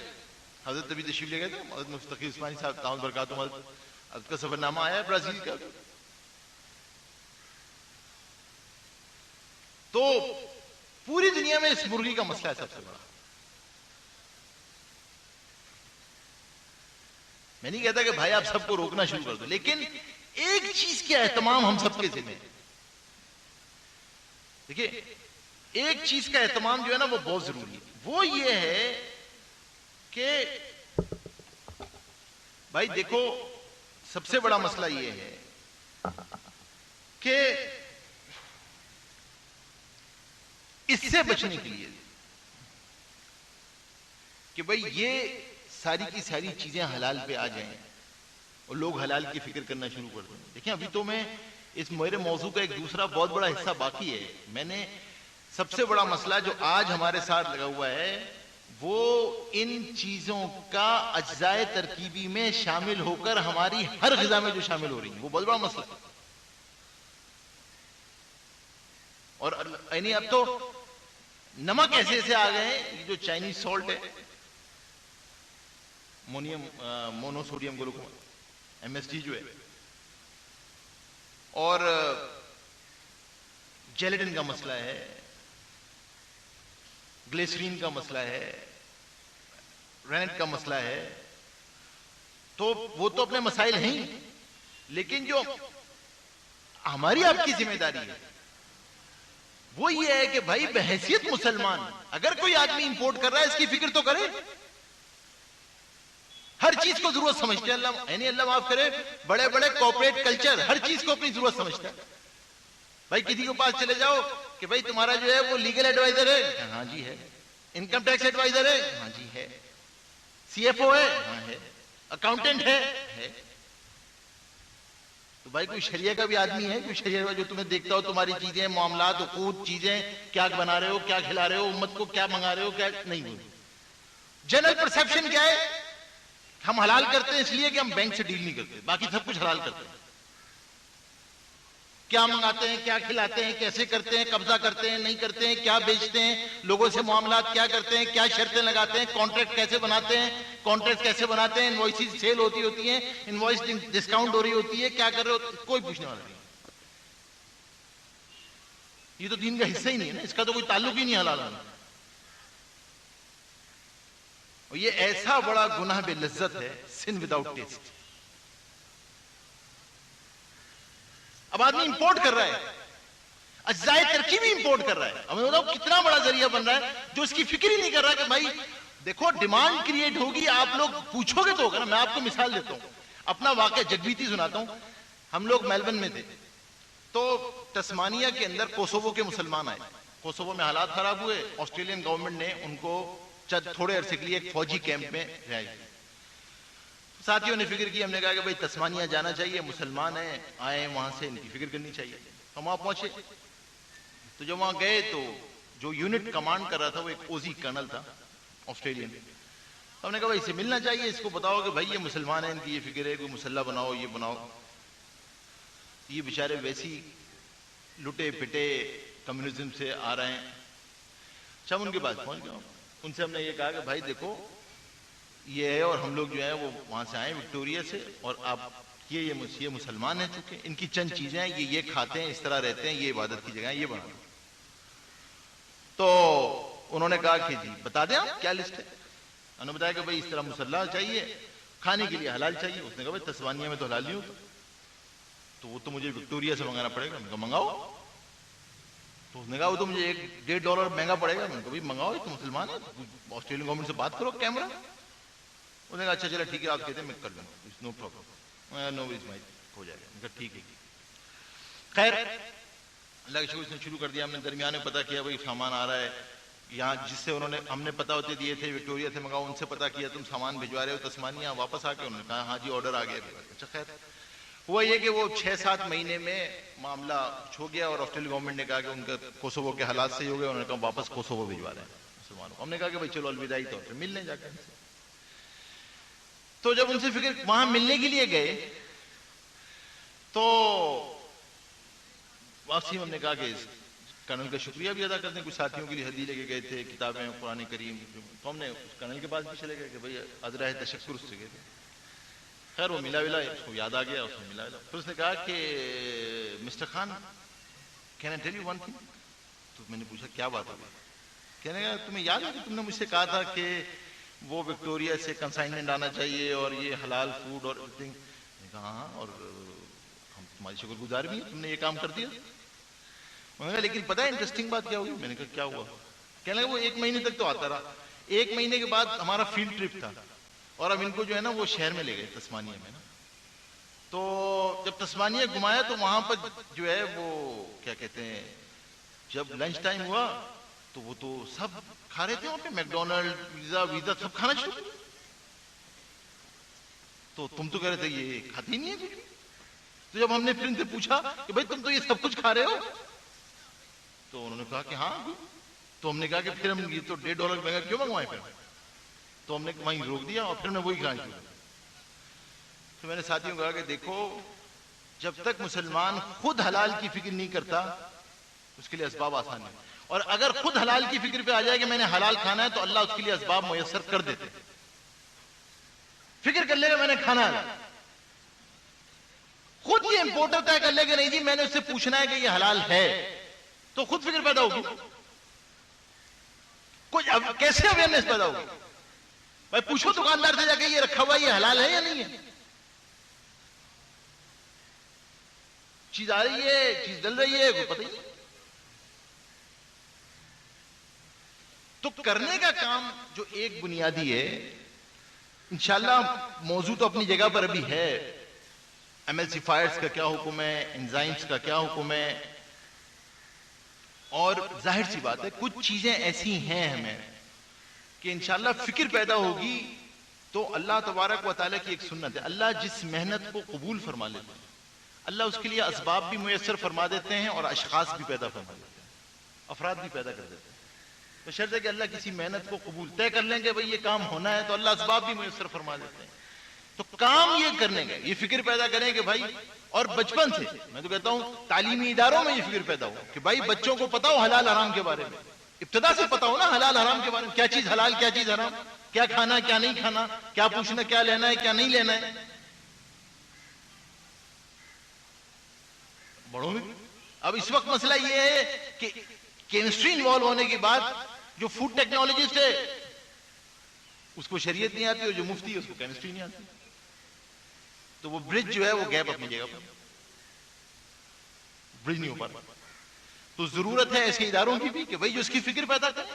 حضرت ابھی تشریف لے گئے تھے حضرت مفتقی عثمانی صاحب تعاون برکاتہ، حضرت کا سفر نامہ آیا ہے برازیل کا. تو پوری دنیا میں اس مرغی کا مسئلہ ہے سب سے بڑا. میں نہیں کہتا کہ بھائی آپ سب کو روکنا شروع کر دو، لیکن ایک چیز کے اہتمام ہم سب کے ذمہ ہے. دیکھیے ایک چیز کا اہتمام جو ہے نا وہ بہت ضروری ہے. وہ یہ ہے کہ بھائی دیکھو سب سے بڑا مسئلہ یہ ہے کہ اس سے بچنے کے لیے کہ بھئی یہ ساری کی ساری چیزیں حلال پہ آ جائیں اور لوگ حلال کی فکر کرنا شروع کر دیں. دیکھیں ابھی تو میں اس میرے موضوع کا ایک دوسرا بہت بڑا حصہ باقی ہے. میں نے سب سے بڑا مسئلہ جو آج ہمارے ساتھ لگا ہوا ہے وہ ان چیزوں کا اجزاء ترکیبی میں شامل ہو کر ہماری ہر غذا میں جو شامل ہو رہی ہیں وہ بہت بڑا مسئلہ ہے. اور یعنی اب تو نمک ایسے ایسے آ گئے ہیں، یہ جو چائنیز سالٹ ہے مونو سوڈیم گلوکوز MSG جو ہے، اور جیلیٹن کا مسئلہ ہے، گلیسرین کا مسئلہ ہے، رینٹ کا مسئلہ ہے. تو وہ تو اپنے مسائل ہیں، لیکن جو ہماری آپ کی ذمہ داری ہے وہ یہ ہے کہ بھائی بحیثیت مسلمان اگر کوئی آدمی امپورٹ کر رہا ہے اس کی فکر تو کرے. ہر چیز کو ضرورت سمجھتے ہیں. اللہ معاف کرے بڑے بڑے کارپوریٹ کلچر ہر چیز کو اپنی ضرورت سمجھتا ہے. بھائی کسی کے پاس چلے جاؤ کہ بھائی تمہارا جو ہے وہ لیگل ایڈوائزر ہے، ہاں جی ہے. انکم ٹیکس ایڈوائزر ہے، ہاں جی ہے. CFO ہے، ہاں ہے. اکاؤنٹنٹ ہے. تو بھائی کوئی شریعہ کا بھی آدمی ہے، کوئی شریعہ جو تمہیں دیکھتا ہو تمہاری چیزیں، معاملات، حقوق، چیزیں کیا بنا رہے ہو، کیا کھلا رہے ہو، امت کو کیا منگا رہے ہو، کیا نہیں. وہ جنرل پرسیپشن کیا ہے؟ ہم حلال کرتے ہیں اس لیے کہ ہم بینک سے ڈیل نہیں کرتے، باقی سب کچھ حلال کرتے ہیں. کیا منگاتے ہیں، کیا کھلاتے ہیں، کیسے کرتے ہیں، قبضہ کرتے ہیں، نہیں کرتے ہیں، کیا بیچتے ہیں، لوگوں سے معاملات کیا کرتے ہیں، کیا شرطیں لگاتے ہیں، کانٹریکٹ کیسے بناتے ہیں، کانٹریکٹ کیسے بناتے ہیں، انوائسز سیل ہوتی ہیں، انوائس ڈسکاؤنٹ ہو رہی ہوتی ہے، کیا کر رہے ہو، کوئی پوچھنے والا نہیں. یہ تو دین کا حصہ ہی نہیں ہے نا، اس کا تو کوئی تعلق ہی نہیں حلال ہونا. اور یہ ایسا بڑا گناہ بے لذت ہے، سن وداؤٹ ٹیسٹ. اب آدمی امپورٹ کر رہا ہے، اجزاء ترکیبی امپورٹ کر رہا ہے. اب میں بتاؤں کتنا بڑا ذریعہ بن رہا ہے جو اس کی فکر ہی نہیں کر رہا کہ بھائی دیکھو ڈیمانڈ کریٹ ہوگی، آپ لوگ پوچھو گے تو ہوگا نا. میں آپ کو مثال دیتا ہوں، اپنا واقعہ جگبیتی سناتا ہوں. ہم لوگ میلبن میں تھے تو تسمانیہ کے اندر کوسوو کے مسلمان آئے. کوسوو میں حالات خراب ہوئے, آسٹریلین گورنمنٹ نے ان کو تھوڑے عرصے کے لیے ایک فوجی کیمپ میں رہائی. ساتھیوں نے فکر کی, ہم نے کہا کہ بھائی تسمانیہ جانا چاہیے, مسلمان ہیں, آئے وہاں سے ان کی فکر کرنی چاہیے. ہم وہاں پہنچے تو جب وہاں گئے تو جو یونٹ کمانڈ کر رہا تھا وہ ایک اوزی کرنل تھا آسٹریلین. ہم نے کہا بھائی اسے ملنا چاہیے, اس کو بتاؤ کہ بھائی یہ مسلمان ہیں, ان کی یہ فکر ہے, کوئی مسلح بناؤ, یہ بناؤ. یہ بیچارے ویسی لٹے پٹے کمیونزم سے آ رہے ہیں. اچھا, ان کے پاس پہنچ گیا, ان سے ہم نے یہ کہا کہ بھائی دیکھو یہ ہے, اور ہم لوگ جو ہیں وہ وہاں سے آئے وکٹوریا سے, اور آپ یہ مسلمان ہیں, چونکہ ان کی چند چیزیں ہیں, یہ کھاتے ہیں, اس طرح رہتے ہیں, یہ عبادت کی جگہ ہے, یہ بنا. تو انہوں نے کہا کہ جی بتا دیں آپ کیا لسٹ ہے. انہوں نے بتایا کہ بھائی اس طرح مسلح چاہیے, کھانے کے لیے حلال چاہیے. اس نے کہا بھائی تسوانیہ میں تو حلال نہیں ہوتا, تو وہ تو مجھے وکٹوریا سے منگانا پڑے گا. میں نے کہا منگاؤ. تو اس نے کہا وہ تو مجھے $1.5 مہنگا پڑے گا. میں نے کہا بھائی منگاؤ, تو مسلمان ہے, آسٹریلین گورنمنٹ سے بات کرو کیمرہ. اس نے کہا اچھا چلے ٹھیک ہے, آپ کہتے ہیں میں کر لوں گا, نو پرابلم, نو ویز مائی, ہو جائے گا. میں نے کہا ٹھیک ہے. خیر اللہ کے شکر اس نے شروع کر دیا. ہم نے درمیان میں پتا کیا بھائی سامان آ رہا ہے یہاں, جس سے انہوں نے ہم نے پتا ہوتے دیے تھے وکٹوریا سے منگاؤ, ان سے پتا کیا تم سامان بھجوا رہے ہو تسمانیہ. واپس آ کے انہوں نے کہا ہاں جی آرڈر آ گیا. اچھا خیر ہوا یہ کہ وہ 6-7 مہینے میں معاملہ ہو گیا, اور آسٹریلین گورنمنٹ نے کہا کہ ان کا کوسوو کے حالات صحیح ہو گئے. انہوں نے کہا واپس کوسوو بھجوا رہے ہیں مسلمانوں کو. ہم نے کہا کہ بھائی چلو الوداعی طور پہ مل لیں جا کے. تو جب ان سے فکر وہاں ملنے کے لیے گئے تو واپسی میں ہم نے کہا کہ کرنل کا شکریہ بھی ادا کرتے ہیں, کچھ ساتھیوں کے لیے ہدیے لے کے گئے تھے, کتابیں, قرآن کریم. تو ہم نے اس کرنل کے پاس بھی چلے گئے کہ بھائی ادرا ہے تشکر, اس سے گئے تھے. خیر وہ ملا اس کو یاد آ گیا, اس نے ملا. پھر اس نے کہا کہ mister Khan can I tell you one thing. تو میں نے پوچھا کیا بات ہوگی. کہنے کا تمہیں یاد ہے کہ تم نے مجھ سے کہا تھا کہ وہ وکٹوریا سے کنسائنمنٹ آنا چاہیے اور یہ حلال فوڈ اور ایوری تھنگ. میں نے کہا ہاں, اور ہم تمہاری شکر گزار بھی ہیں, تم نے یہ کام کر دیا. میں نے کہا لیکن پتہ ہے انٹرسٹنگ بات کیا ہوگی. میں نے کہا کیا ہوا. کہنے لگا وہ 1 مہینے تک تو آتا رہا. 1 مہینے کے بعد ہمارا فیلڈ ٹرپ تھا, اور اب ان کو جو ہے نا وہ شہر میں لے گئے تسمانیہ میں نا. تو جب تسمانیہ گھمایا تو وہاں پر جو ہے وہ کیا کہتے ہیں, جب لنچ ٹائم ہوا تو وہ تو سب کھا رہے تھے وہاں پہ, میکڈونلڈ, ویزا سب کھانا شروع. تو تم تو کہہ رہے تھے یہ کھاتے ہی نہیں ہے کچھ. تو جب ہم نے پھر ان سے پوچھا کہ بھائی تم تو یہ سب کچھ کھا رہے ہو, تو انہوں نے کہا کہ ہاں. تو ہم نے کہا کہ پھر ہم یہ تو $1.5 مہنگا کیوں منگوائے پھر. تو ہم نے وہیں روک دیا, اور پھر میں وہی کھانا شروع. تو میں نے ساتھیوں کو کہا کہ دیکھو جب تک مسلمان خود حلال کی فکر نہیں کرتا اس کے لیے اسباب آسان ہیں, اور اگر خود حلال کی فکر پہ آ جائے کہ میں نے حلال کھانا ہے تو اللہ اس کے لیے اسباب میسر کر دیتے. فکر کر لے گا میں نے کھانا ہے, خود یہ امپورٹر طے کر لے گا نہیں جی میں نے اس سے پوچھنا ہے کہ یہ حلال ہے, تو خود فکر پیدا ہوگی. کچھ کیسے اویئرنیس پیدا ہوگی. بھائی پوچھو دکاندار سے جا کے یہ رکھا ہوا یہ حلال ہے یا نہیں ہے. چیز آ رہی ہے, چیز ڈل رہی ہے, کوئی پتہ ہی نہیں. تو کرنے کا کام جو ایک بنیادی ہے, انشاءاللہ موضوع تو اپنی جگہ پر ابھی ہے. ایملسیفائرز کا کیا حکم ہے, انزائمز کا کیا حکم ہے, اور ظاہر سی بات ہے کچھ چیزیں ایسی ہیں ہمیں کہ انشاءاللہ فکر پیدا ہوگی تو اللہ تبارک و تعالیٰ کی ایک سنت ہے. اللہ جس محنت کو قبول فرما لیتے ہیں اللہ اس کے لیے اسباب بھی میسر فرما دیتے ہیں اور اشخاص بھی پیدا فرما دیتے ہیں, افراد بھی پیدا کر دیتے ہیں. بشرط ہے کہ اللہ کسی محنت کو قبول طے کر لیں گے بھئی یہ کام ہونا ہے تو اللہ اسباب بھی میسر فرما دیتے ہیں. تو کام یہ کرنے کا یہ فکر پیدا کریں کہ بھائی, اور بچپن سے میں تو کہتا ہوں تعلیمی اداروں میں یہ فکر پیدا ہو کہ بھائی بچوں کو پتا ہو حلال حرام کے بارے میں, ابتدا سے پتا ہو نا حلال حرام کے بارے میں, کیا چیز حلال کیا چیز حرام, کیا کھانا کیا نہیں کھانا, کیا پوچھنا کیا لینا ہے کیا نہیں لینا ہے. بڑوں میں اب اس وقت مسئلہ یہ ہے کہ کیمسٹری انوالو ہونے کے بعد جو فوڈ ٹیکنالوجسٹ ہے اس کو شریعت نہیں آتی, اور جو مفتی ہے اس کو کیمسٹری نہیں آتی. تو وہ برج جو ہے وہ گیپ اپنی جگہ پر برج نہیں ہو پاتا. تو ضرورت ہے ایسے اداروں کی بھی کہ بھئی جو اس کی فکر پیدا کریں,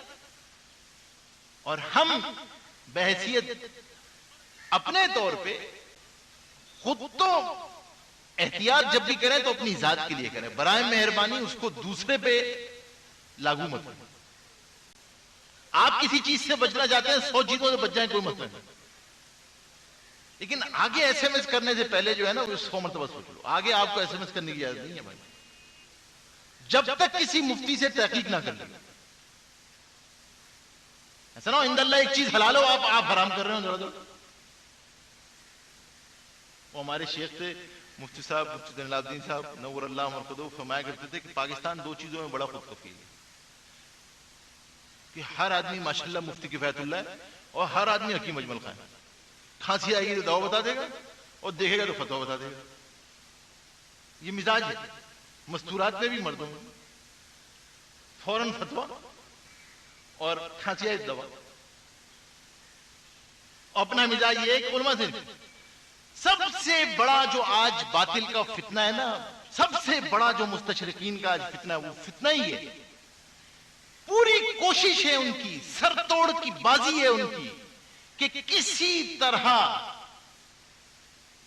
اور ہم بحیثیت اپنے طور پہ خود تو احتیاط جب بھی کریں تو اپنی ذات کے لیے کریں، برائے مہربانی اس کو دوسرے پہ لاگو مت کریں۔ آپ کسی چیز سے بچنا چاہتے ہیں، 100 چیزوں سے بچ جائیں، کوئی مسئلہ نہیں، لیکن آگے ایس ایم ایس کرنے سے پہلے جو ہے نا وہ 100 مرتبہ سوچ لو۔ آگے آپ کو ایس ایم ایس کرنے کی اجازت نہیں ہے بھائی، جب تک کسی مفتی سے تحقیق نہ کر لیں۔ ایسا نہ ہو اند اللہ ایک چیز حلال ہو، آپ حرام کر رہے ہو ذرا۔ وہ ہمارے شیخ تھے مفتی صاحب، مفتی زین العابدین صاحب نور اللہ مرقدہ، فرمایا کرتے تھے کہ پاکستان 2 چیزوں میں بڑا خود کفیل ہے، کہ ہر آدمی ماشاءاللہ مفتی کفایت اللہ ہے، اور ہر آدمی حکیم اجمل خان ہے۔ کھانسی آئے گی تو دوا بتا دے گا، اور دیکھے گا تو فتوا بتا دے گا۔ یہ مزاج ہے مستورات میں بھی، مردوں میں فوراً فتوا اور کھانسی آئے دوا۔ اپنا مزاج یہ ہے کہ علماء سے سب سے بڑا جو آج باطل کا فتنہ ہے نا، سب سے بڑا جو مستشرقین کا آج فتنہ ہے، وہ فتنہ ہی ہے۔ پوری کوشش ہے ان کی، سر توڑ کی بازی ہے ان کی، کہ کسی طرح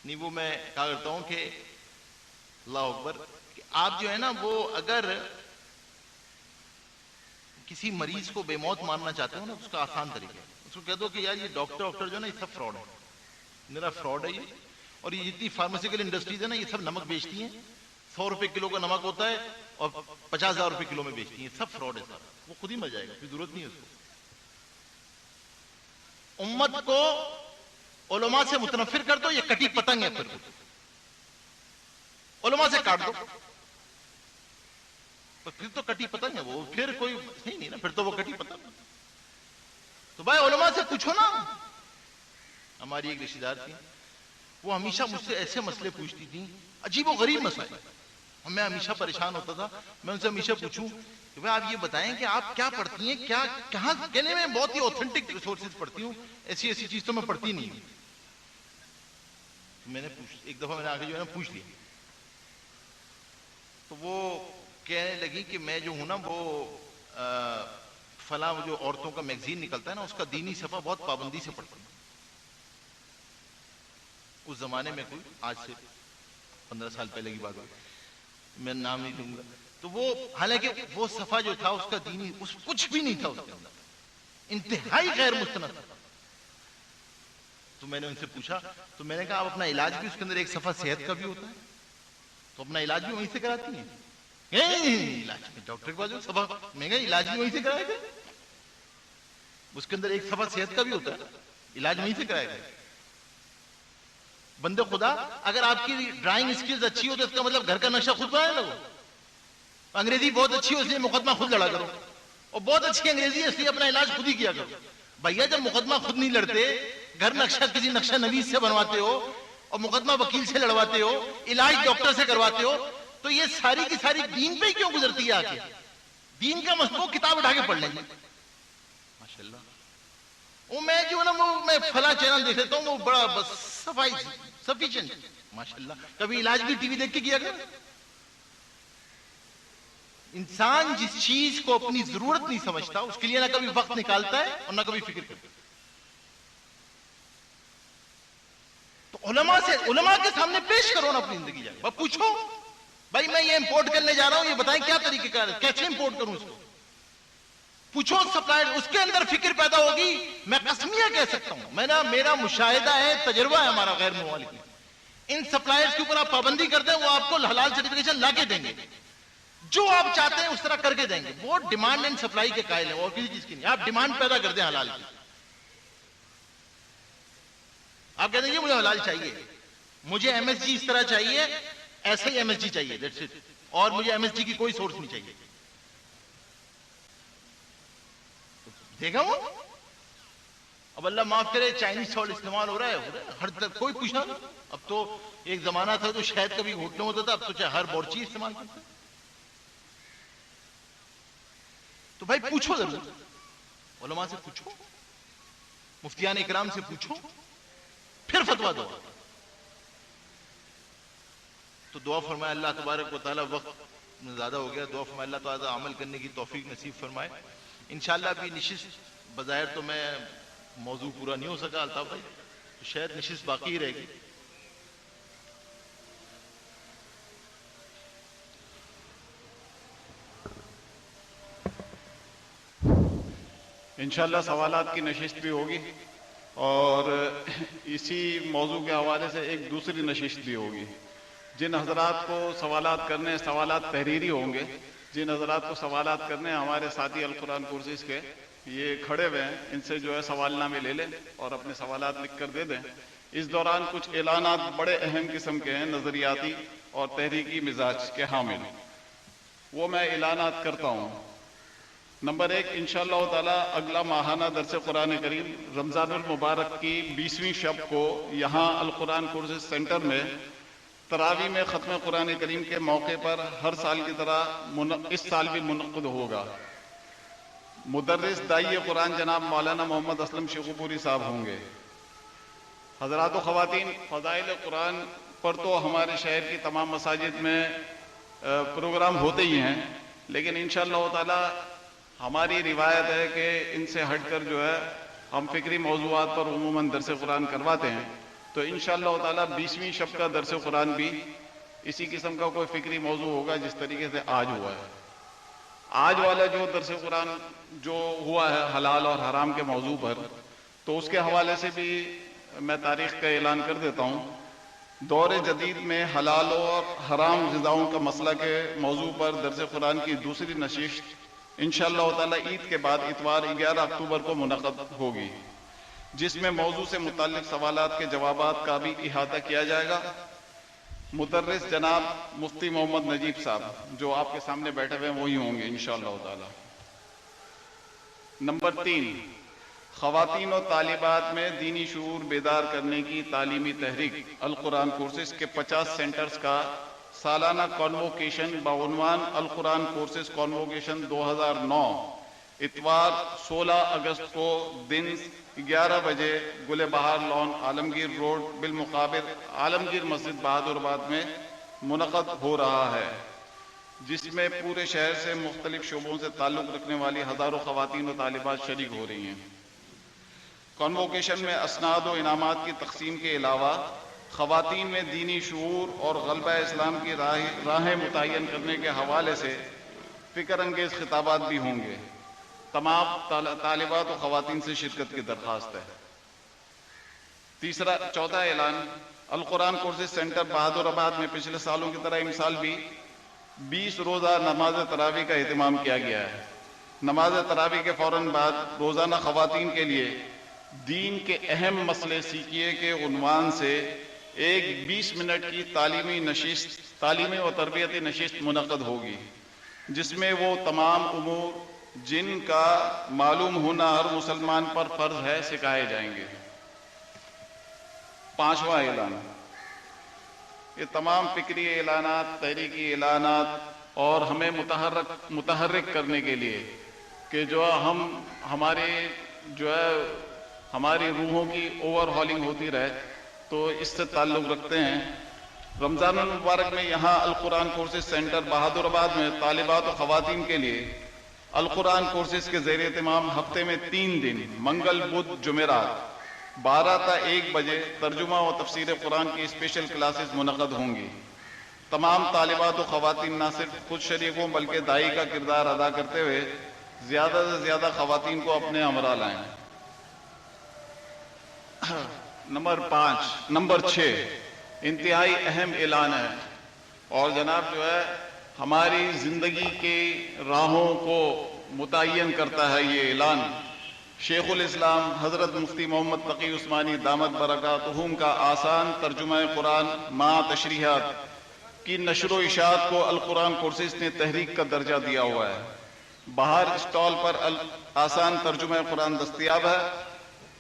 نہیں، وہ میں کہا کرتا ہوں کہ اللہ اکبر، کہ آپ جو ہے نا وہ اگر کسی مریض کو بے موت مارنا چاہتے ہو نا، اس کا آسان طریقہ ہے، اس کو کہہ دو کہ یار یہ ڈاکٹر جو ہے نا یہ سب فراڈ ہے، میرا فراڈ ہے یہ، اور یہ جتنی فارماسیکل انڈسٹریز ہے نا یہ سب نمک بیچتی ہیں، 100 روپے کلو کا نمک ہوتا ہے اور 50,000 روپے کلو میں بیچتی ہیں، سب فراڈ ہے سارا، وہ خود ہی مر جائے گا، کوئی ضرورت نہیں ہے اس کو۔ امت کو علماء سے متنفر کر دو، یہ کٹی پتنگ ہے، پھر علماء سے کاٹ دو، پھر تو کٹی پتنگ ہے وہ، پھر کوئی نہیں نا، پھر تو وہ کٹی پتنگ۔ تو بھائی علماء سے پوچھو نا۔ ہماری ایک رشتہ دار تھی، وہ ہمیشہ مجھ سے ایسے مسئلے پوچھتی تھیں، عجیب و غریب مسئلے، میں ہمیشہ پریشان ہوتا تھا۔ میں ان سے ہمیشہ پوچھوں کہ بھائی آپ یہ بتائیں کہ آپ کیا پڑھتی ہیں، کیا کہاں، کہنے میں بہت ہی اوتھینٹک ریسورسز پڑھتی ہوں، ایسی چیز تو میں پڑھتی نہیں ہوں۔ میں نے ایک دفعہ میں نے آگے جو ہے نا پوچھ لیا، تو وہ کہنے لگی کہ میں جو ہوں نا وہ فلاں جو عورتوں کا میگزین نکلتا ہے نا، اس کا دینی صفحہ بہت پابندی سے پڑھتی ہوں۔ اس زمانے میں کوئی آج سے 15 سال پہلے کی بات ہے، میں نام نہیں دوں گا، تو وہ حالانکہ وہ صفحہ جو تھا اس کا دینی کچھ بھی نہیں تھا اس کے اندر، انتہائی غیر مستند تھا۔ تو میں نے ان سے پوچھا، تو میں نے کہا آپ اپنا علاج بھی اس کے اندر ایک صفحہ صحت کا بھی ہوتا ہے، تو اپنا علاج بھی وہیں سے کراتی ہیں؟ علاج میں ڈاکٹر کے پاس صفحہ، میں کہا علاج بھی وہیں سے کرائے گا، اس کے اندر ایک صفحہ صحت کا بھی ہوتا ہے، علاج وہیں سے کرائے گا۔ بندے خدا، اگر آپ کی ڈرائنگ سکلز اچھی ہو تو اس کا مطلب گھر کا نقشہ خود بنانے لگو، انگریزی بہت اچھی ہو اس لیے مقدمہ خود لڑا کرو، اور بہت اچھی انگریزی ہے اس لیے اپنا علاج خود ہی کیا کرو۔ بھیا جب مقدمہ خود نہیں لڑتے، گھر نقشہ کسی نقشہ نویس سے بنواتے ہو، اور مقدمہ وکیل سے لڑواتے ہو، علاج ڈاکٹر سے کرواتے ہو، تو یہ ساری کی ساری دین پہ کیوں گزرتی ہے؟ آ کے دین کا مسئلہ کتاب اٹھا کے پڑھ لیں گے ماشاءاللہ۔ وہ میں جو ہے نا وہ میں فلاں چینل دیکھ لیتا ہوں، وہ بڑا بس صفائی سفیشینٹ ماشاءاللہ۔ کبھی علاج بھی ٹی وی دیکھ کے کیا کر۔ انسان جس چیز کو اپنی ضرورت نہیں سمجھتا اس کے لیے نہ کبھی وقت نکالتا ہے اور نہ کبھی فکر کرتا ہے۔ تو علماء کے سامنے پیش کرو نا اپنی زندگی، جا کے پوچھو بھائی میں یہ امپورٹ کرنے جا رہا ہوں، یہ بتائیں کیا طریقہ کار ہے، کیسے امپورٹ کروں اس کو، پوچھو سپلائر، اس کے اندر فکر پیدا ہوگی۔ میں قسمیہ کہہ سکتا ہوں، میرا مشاہدہ ہے، تجربہ ہے ہمارا غیر ممالک میں، ان سپلائرز کے اوپر آپ پابندی کر دیں، وہ آپ کو حلال سرٹیفکیشن لا کے دیں گے، جو آپ چاہتے ہیں اس طرح کر کے دیں گے۔ وہ ڈیمانڈ اینڈ سپلائی کے قائل ہیں، اور کسی چیز کی نہیں۔ آپ ڈیمانڈ پیدا کر دیں حلال کی، آپ کہتے ہیں یہ مجھے حلال چاہیے، مجھے ایم ایس جی اس طرح چاہیے، ایسے ہی ایم ایس جی چاہیے، دیٹس اٹ، اور مجھے ایم ایس جی کی کوئی سورس نہیں چاہیے۔ دیکھا وہ اب اللہ معاف کرے چائنیز سالٹ استعمال ہو رہا ہے ہر طرف، کوئی پوچھا۔ اب تو ایک زمانہ تھا تو شاید کبھی گھٹنے ہوتا تھا، اب تو چاہے ہر بورچی استعمال کرتا ہے۔ تو بھائی پوچھو ضرور، علماء سے پوچھو، مفتیان اکرام سے پوچھو، پھر فتوا دو۔ تو دعا فرمائے اللہ تبارک و تعالی، وقت زیادہ ہو گیا، دعا فرمائے اللہ تعالی عمل کرنے کی توفیق نصیب فرمائے۔ انشاءاللہ ابھی نشست بظاہر تو میں موضوع پورا نہیں ہو سکا الطاف بھائی، تو شاید نشست باقی ہی رہے گی۔ انشاءاللہ سوالات کی نشست بھی ہوگی اور اسی موضوع کے حوالے سے ایک دوسری نشست بھی ہوگی. جن حضرات کو سوالات کرنے، سوالات تحریری ہوں گے، جن حضرات کو سوالات کرنے ہمارے ساتھی القرآن کورسز کے یہ کھڑے ہوئے ہیں، ان سے جو ہے سوال نامے لے لیں اور اپنے سوالات لکھ کر دے دیں. اس دوران کچھ اعلانات بڑے اہم قسم کے ہیں، نظریاتی اور تحریکی مزاج کے حامل، وہ میں اعلانات کرتا ہوں. نمبر 1، انشاءاللہ تعالی اگلا ماہانہ درس قرآن کریم رمضان المبارک کی 20ویں شب کو یہاں القرآن کورسز سینٹر میں تراویح میں ختم قرآن کریم کے موقع پر ہر سال کی طرح اس سال بھی منعقد ہوگا. مدرس داعی قرآن جناب مولانا محمد اسلم شیخو پوری صاحب ہوں گے. حضرات و خواتین، فضائل قرآن پر تو ہمارے شہر کی تمام مساجد میں پروگرام ہوتے ہی ہیں، لیکن انشاءاللہ تعالی ہماری روایت ہے کہ ان سے ہٹ کر جو ہے ہم فکری موضوعات پر عموماً درس قرآن کرواتے ہیں. تو انشاءاللہ تعالی 20ویں شب کا درس قرآن بھی اسی قسم کا کوئی فکری موضوع ہوگا جس طریقے سے آج ہوا ہے. آج والا جو درس قرآن جو ہوا ہے حلال اور حرام کے موضوع پر، تو اس کے حوالے سے بھی میں تاریخ کا اعلان کر دیتا ہوں. دور جدید میں حلال اور حرام غذاؤں کا مسئلہ کے موضوع پر درس قرآن کی دوسری نشست انشاءاللہ تعالی عید کے بعد اتوار 11 اکتوبر کو منعقد ہوگی، جس میں موضوع سے متعلق سوالات کے جوابات کا بھی احاطہ کیا جائے گا. مدرس جناب مفتی محمد نجیب صاحب جو آپ کے سامنے بیٹھے ہوئے وہی ہوں گے انشاءاللہ تعالی. نمبر 3، خواتین و طالبات میں دینی شعور بیدار کرنے کی تعلیمی تحریک القرآن کورسز کے 50 سینٹرز کا سالانہ کانووکیشن بعنوان القرآن کورسز کانووکیشن 2009 اتوار 16 اگست کو دن 11 بجے گل بہار لان عالمگیر روڈ بالمقابل عالمگیر مسجد بہادر آباد میں منعقد ہو رہا ہے، جس میں پورے شہر سے مختلف شعبوں سے تعلق رکھنے والی ہزاروں خواتین و طالبات شریک ہو رہی ہیں. کانووکیشن میں اسناد و انعامات کی تقسیم کے علاوہ خواتین میں دینی شعور اور غلبہ اسلام کی راہیں متعین کرنے کے حوالے سے فکر انگیز خطابات بھی ہوں گے. تمام طالبات و خواتین سے شرکت کی درخواست ہے. چوتھا اعلان، القرآن کورسز سینٹر بہادر آباد میں پچھلے سالوں کی طرح اس سال بھی 20 روزہ نماز تراویح کا اہتمام کیا گیا ہے. نماز تراویح کے فوراً بعد روزانہ خواتین کے لیے دین کے اہم مسئلے سیکھیے کے عنوان سے ایک 20 منٹ کی تعلیمی و تربیتی نشست منعقد ہوگی، جس میں وہ تمام امور جن کا معلوم ہونا ہر مسلمان پر فرض ہے سکھائے جائیں گے. 5واں اعلان، یہ تمام فکری اعلانات، تحریکی اعلانات اور ہمیں متحرک کرنے کے لیے کہ جو ہماری روحوں کی اوور ہالنگ ہوتی رہے، تو اس سے تعلق رکھتے ہیں. رمضان المبارک میں یہاں القرآن کورسز سینٹر بہادر آباد میں طالبات و خواتین کے لیے القرآن کورسز کے زیر اہتمام ہفتے میں 3 دن منگل بدھ جمعرات 12 تا 1 بجے ترجمہ و تفسیر قرآن کی اسپیشل کلاسز منعقد ہوں گی. تمام طالبات و خواتین نہ صرف خود شریک ہوں بلکہ داعی کا کردار ادا کرتے ہوئے زیادہ سے زیادہ خواتین کو اپنے ہمراہ لائیں. نمبر 6 انتہائی اہم اعلان ہے اور جناب جو ہے ہماری زندگی کی راہوں کو متعین کرتا ہے. یہ اعلان شیخ الاسلام حضرت مفتی محمد تقی عثمانی دامت برکاتہم کا آسان ترجمہ قرآن مع تشریحات کی نشر و اشاعت کو القرآن کورسز نے تحریک کا درجہ دیا ہوا ہے. باہر اسٹال پر آسان ترجمہ قرآن دستیاب ہے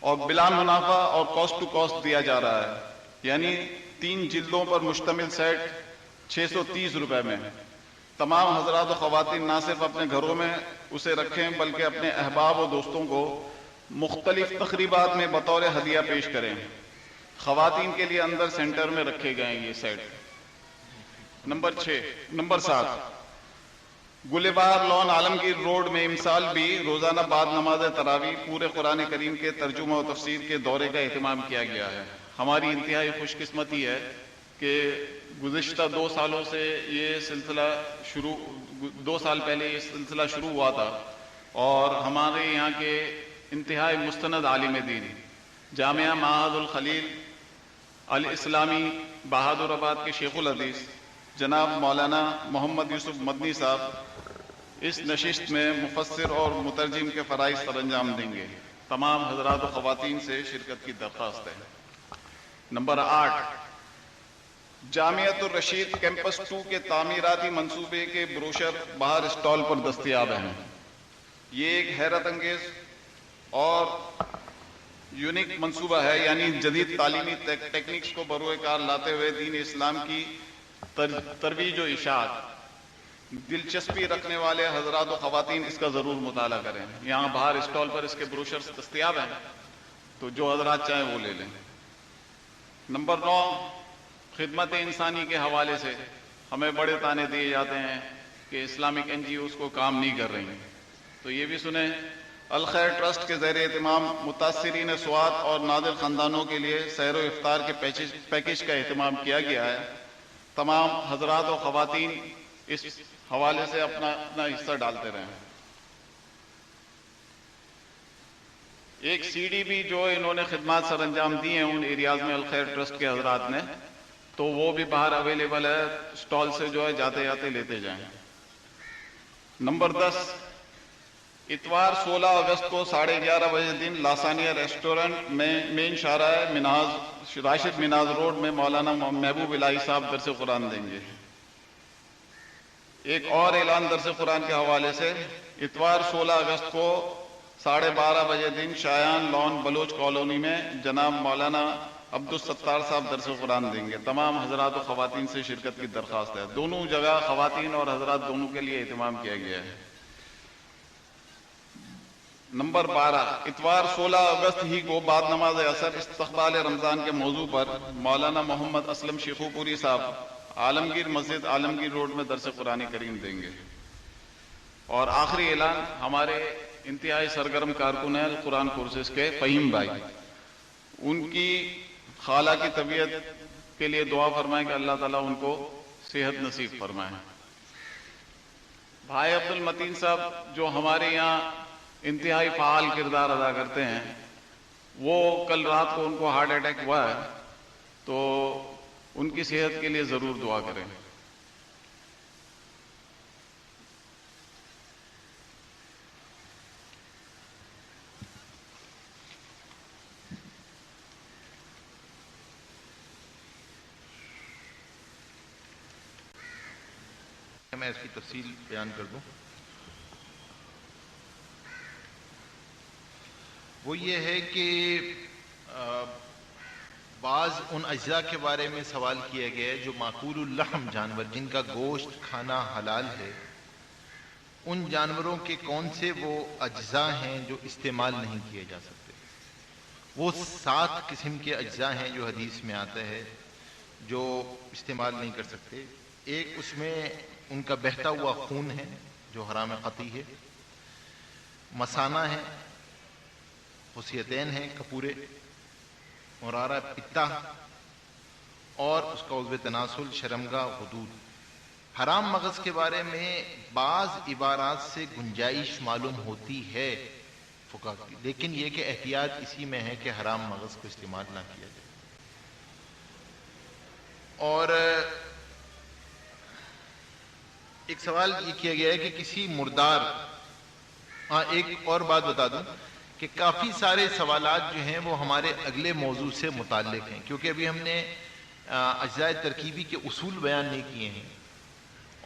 اور بلا منافع اور کاسٹ ٹو کاسٹ دیا جا رہا ہے، یعنی 3 جلدوں پر مشتمل سیٹ 630 روپے میں. تمام حضرات و خواتین نہ صرف اپنے گھروں میں اسے رکھیں بلکہ اپنے احباب و دوستوں کو مختلف تقریبات میں بطور ہدیہ پیش کریں. خواتین کے لیے اندر سینٹر میں رکھے گئے یہ سیٹ. نمبر 7 گلبہار لان عالمگیر روڈ میں امسال بھی روزانہ بعد نماز تراویح پورے قرآن کریم کے ترجمہ و تفسیر کے دورے کا اہتمام کیا گیا ہے. ہماری انتہائی خوش قسمتی ہے کہ گزشتہ 2 سالوں سے یہ سلسلہ 2 سال پہلے یہ سلسلہ شروع ہوا تھا اور ہمارے یہاں کے انتہائی مستند عالم دین، جامعہ معہد الخلیل الاسلامی بہادر آباد کے شیخ الحدیث جناب مولانا محمد یوسف مدنی صاحب اس نشست میں مفسر اور مترجم کے فرائض سر انجام دیں گے۔ تمام حضرات و خواتین سے شرکت کی درخواست ہے۔ نمبر 8، جامعۃ الرشید کیمپس 2 کے تعمیراتی منصوبے کے بروشر باہر اسٹال پر دستیاب ہیں۔ یہ ایک حیرت انگیز اور یونیک منصوبہ ہے، یعنی جدید تعلیمی ٹیکنیکس کو بروئے کار لاتے ہوئے دین اسلام کی ترویج و اشاعت۔ دلچسپی رکھنے والے حضرات و خواتین اس کا ضرور مطالعہ کریں۔ یہاں باہر اسٹال پر اس کے بروشرز دستیاب ہیں، تو جو حضرات چاہیں وہ لے لیں۔ نمبر 9، خدمت انسانی کے حوالے سے ہمیں بڑے طعنے دیے جاتے ہیں کہ اسلامک NGOs کو کام نہیں کر رہی ہیں، تو یہ بھی سنیں۔ الخیر ٹرسٹ کے زیر اہتمام متاثرین سوات اور نادر خاندانوں کے لیے سحر و افطار کے پیکیج کا اہتمام کیا گیا ہے۔ تمام حضرات و خواتین اس حوالے سے اپنا حصہ ڈالتے رہیں۔ ایک CD بھی جو انہوں نے خدمات سر انجام دی ہیں ان ایریاز میں الخیر ٹرسٹ کے حضرات نے، تو وہ بھی باہر اویلیبل ہے، اسٹال سے جو ہے جاتے جاتے لیتے جائیں۔ نمبر 10، اتوار 16 اگست کو 11:30 بجے دن لاسانیہ ریسٹورنٹ میں مین شاہراہ مناز راشد مناز روڈ میں مولانا محبوب الہی صاحب درس قرآن دیں گے۔ ایک اور اعلان درس قرآن کے حوالے سے، اتوار 16 اگست کو 12:30 بجے دن شایان لان بلوچ کالونی میں جناب مولانا عبدالستار صاحب درس قرآن دیں گے۔ تمام حضرات و خواتین سے شرکت کی درخواست ہے۔ دونوں جگہ خواتین اور حضرات دونوں کے لیے اہتمام کیا گیا ہے۔ نمبر 12، اتوار 16 اگست ہی کو بعد نماز عصر استقبال رمضان کے موضوع پر مولانا محمد اسلم شیخو پوری صاحب عالمگیر مسجد عالمگیر روڈ میں درس قرآن کریم دیں گے۔ اور آخری اعلان، ہمارے انتہائی سرگرم کارکن ہیں قرآن کورسز کے فہیم بھائی، ان کی خالہ کی طبیعت کے لیے دعا فرمائیں کہ اللہ تعالیٰ ان کو صحت نصیب فرمائے۔ بھائی عبد المتین صاحب جو ہمارے یہاں انتہائی فعال کردار ادا کرتے ہیں، وہ کل رات کو ان کو ہارٹ اٹیک ہوا ہے، تو ان کی صحت کے لیے ضرور دعا کریں۔ میں اس کی تفصیل بیان کر دوں۔ وہ یہ ہے کہ بعض ان اجزاء کے بارے میں سوال کیا گیا ہے جو معقول اللحم جانور جن کا گوشت کھانا حلال ہے، ان جانوروں کے کون سے وہ اجزاء ہیں جو استعمال نہیں کیے جا سکتے۔ وہ 7 قسم کے اجزاء ہیں جو حدیث میں آتا ہے جو استعمال نہیں کر سکتے۔ ایک اس میں ان کا بہتا ہوا خون ہے جو حرام قطعی ہے، مثانہ ہے، خصیتین ہیں کپورے، مرارہ پتا، اور اس کا عضو تناسل شرمگاہ غدود۔ حرام مغز کے بارے میں بعض عبارات سے گنجائش معلوم ہوتی ہے فقہا کی، لیکن یہ کہ احتیاط اسی میں ہے کہ حرام مغز کو استعمال نہ کیا جائے۔ اور ایک سوال یہ کیا گیا ہے کہ کسی مردار، ایک اور بات بتا دوں کہ کافی سارے سوالات جو ہیں وہ ہمارے اگلے موضوع سے متعلق ہیں، کیونکہ ابھی ہم نے اجزاء ترکیبی کے اصول بیان نہیں کیے ہیں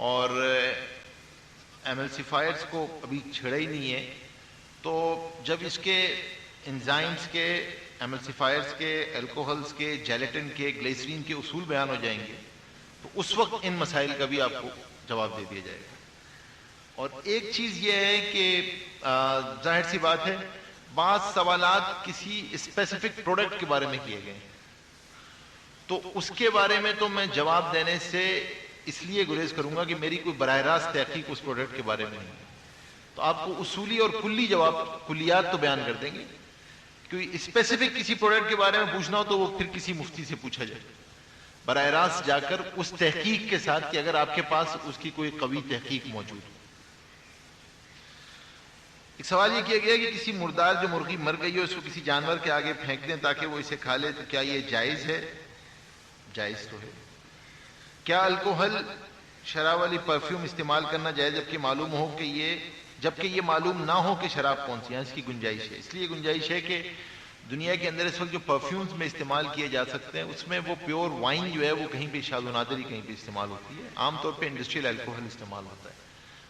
اور ایملسیفائرز کو ابھی چھڑا ہی نہیں ہے، تو جب اس کے انزائمز کے، ایملسیفائرز کے، الکوہلز کے، جیلیٹن کے، گلیسرین کے اصول بیان ہو جائیں گے، تو اس وقت ان مسائل کا بھی آپ کو جواب دے دیا جائے گا۔ اور ایک چیز یہ ہے کہ ظاہر سی بات ہے بعض سوالات کسی اسپیسیفک پروڈکٹ کے بارے میں کیے گئے ہیں، تو اس کے بارے میں تو میں جواب دینے سے اس لیے گریز کروں گا کہ میری کوئی براہ راست تحقیق اس پروڈکٹ کے بارے میں نہیں ہے، تو آپ کو اصولی اور کلی جواب، کلیات تو بیان کر دیں گے۔ کوئی اسپیسیفک کسی پروڈکٹ کے بارے میں پوچھنا ہو تو وہ پھر کسی مفتی سے پوچھا جائے، براہ راست جا کر اس تحقیق کے ساتھ کہ اگر آپ کے پاس اس کی کوئی قوی تحقیق موجود ہو۔ ایک سوال یہ کیا گیا کہ کسی مردار جو مرغی مر گئی ہے اس کو کسی جانور کے آگے پھینک دیں تاکہ وہ اسے کھا لے، تو کیا یہ جائز ہے؟ جائز تو ہے۔ کیا الکوہل، شراب والی پرفیوم استعمال کرنا جائز جبکہ یہ معلوم نہ ہو کہ شراب کون سی ہے؟ اس کی گنجائش ہے، اس لیے گنجائش ہے کہ دنیا کے اندر اس وقت جو پرفیومز میں استعمال کیے جا سکتے ہیں اس میں وہ پیور وائن جو ہے وہ کہیں پہ شاذ و نادر ہی کہیں پہ استعمال ہوتی ہے، عام طور پہ انڈسٹریل الکوہل استعمال ہوتا ہے۔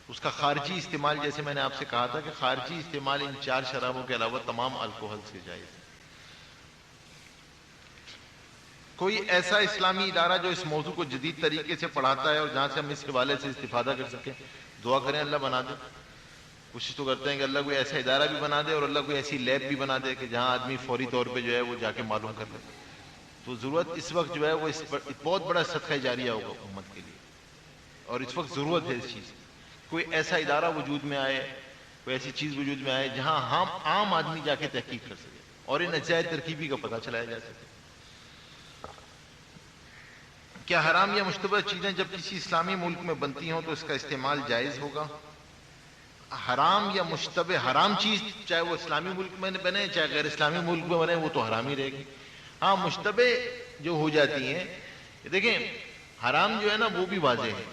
اس کا خارجی استعمال، جیسے میں نے آپ سے کہا تھا کہ خارجی استعمال ان 4 شرابوں کے علاوہ تمام الکوہل سے جائز ہے۔ کوئی ایسا اسلامی ادارہ جو اس موضوع کو جدید طریقے سے پڑھاتا ہے اور جہاں سے ہم اس حوالے سے استفادہ کر سکیں؟ دعا کریں اللہ بنا دے، کوشش تو کرتے ہیں کہ اللہ کوئی ایسا ادارہ بھی بنا دے اور اللہ کوئی ایسی لیب بھی بنا دے کہ جہاں آدمی فوری طور پہ جو ہے وہ جا کے معلوم کر لے۔ تو ضرورت اس وقت جو ہے وہ بہت بڑا صدقہ جاریہ ہوگا امت کے لیے، اور اس وقت ضرورت ہے اس چیز کی۔ کوئی ایسا ادارہ وجود میں آئے، کوئی ایسی چیز وجود میں آئے جہاں ہم عام آدمی جا کے تحقیق کر سکے اور ان اجزاء ترکیبی کا پتہ چلایا جا سکے۔ کیا حرام یا مشتبہ چیزیں جب کسی اسلامی ملک میں بنتی ہوں تو اس کا استعمال جائز ہوگا؟ حرام یا مشتبہ، حرام چیز چاہے وہ اسلامی ملک میں بنے چاہے غیر اسلامی ملک میں بنے وہ تو حرام ہی رہے گی۔ ہاں مشتبہ جو ہو جاتی ہیں، دیکھیں حرام جو ہے نا وہ بھی واضح ہے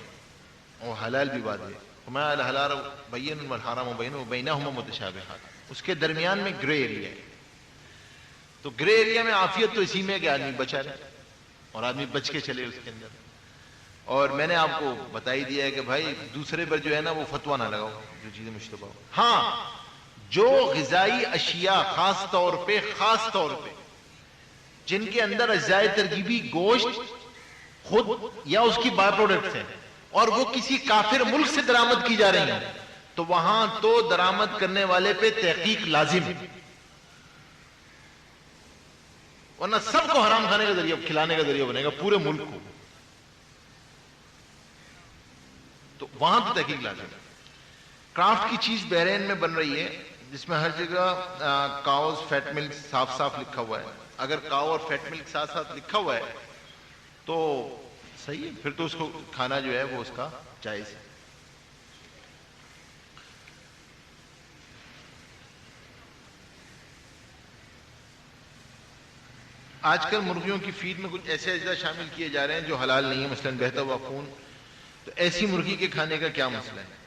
اور حلال بھی واضح ہے، فرمایا الحلال بین والحرام بین وبینہما متشابہات، اس کے درمیان میں گرے ایریا ہے۔ تو گرے ایریا میں عافیت تو اسی میں کہ آدمی بچا رہے اور آدمی بچ کے چلے اس کے اندر۔ اور میں نے آپ کو بتا ہی دیا ہے کہ بھائی دوسرے پر جو ہے نا وہ فتویٰ نہ لگاؤ جو چیزیں مشتبہ ہو۔ ہاں جو غذائی اشیاء خاص طور پہ جن کے اندر اجزائے ترکیبی گوشت خود یا اس کی بائی پروڈکٹس ہیں اور وہ کسی کافر ملک سے درآمد کی جا رہی ہیں تو وہاں تو درآمد کرنے والے پہ تحقیق لازم ہے، ورنہ سب کو حرام کھانے کا ذریعہ، کھلانے کا ذریعہ بنے گا پورے ملک کو، تو وہاں تو تحقیق لازم ہے۔ کرافٹ کی چیز بحرین میں بن رہی ہے جس میں ہر جگہ کاؤز فیٹ ملک صاف صاف لکھا ہوا ہے۔ اگر کاؤ اور فیٹ ملک ساتھ ساتھ لکھا ہوا ہے تو صحیح ہے، پھر تو اس کو کھانا جو ہے وہ اس کا جائز ہے۔ آج کل مرغیوں کی فیڈ میں کچھ ایسے اجزاء شامل کیے جا رہے ہیں جو حلال نہیں ہیں، مثلا بہتا ہوا خون، تو ایسی مرغی کے کھانے کا کیا مسئلہ ہے؟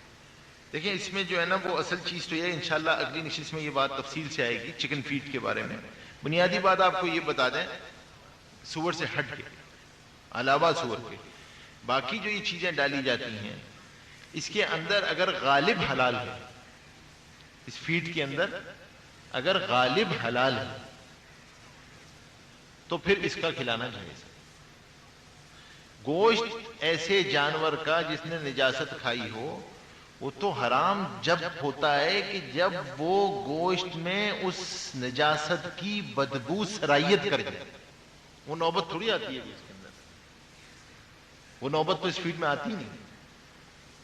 دیکھیں اس میں جو ہے نا وہ اصل چیز تو یہ انشاءاللہ اگلی نشست میں یہ بات تفصیل سے آئے گی چکن فیڈ کے بارے میں۔ بنیادی بات آپ کو یہ بتا دیں، سور سے ہٹ کے، علاوہ سور کے باقی جو یہ چیزیں ڈالی جاتی ہیں اس کے اندر اگر غالب حلال ہے، اس فیڈ کے اندر اگر غالب حلال ہے تو پھر اس کا کھلانا جائز ہے۔ گوشت ایسے جانور کا جس نے نجاست کھائی ہو وہ تو حرام جب ہوتا ہے کہ جب وہ گوشت میں اس نجاست کی بدبو سرایت کر جائے، وہ نوبت تھوڑی آتی ہے اس کے اندر، وہ نوبت تو اس فیڈ میں آتی نہیں۔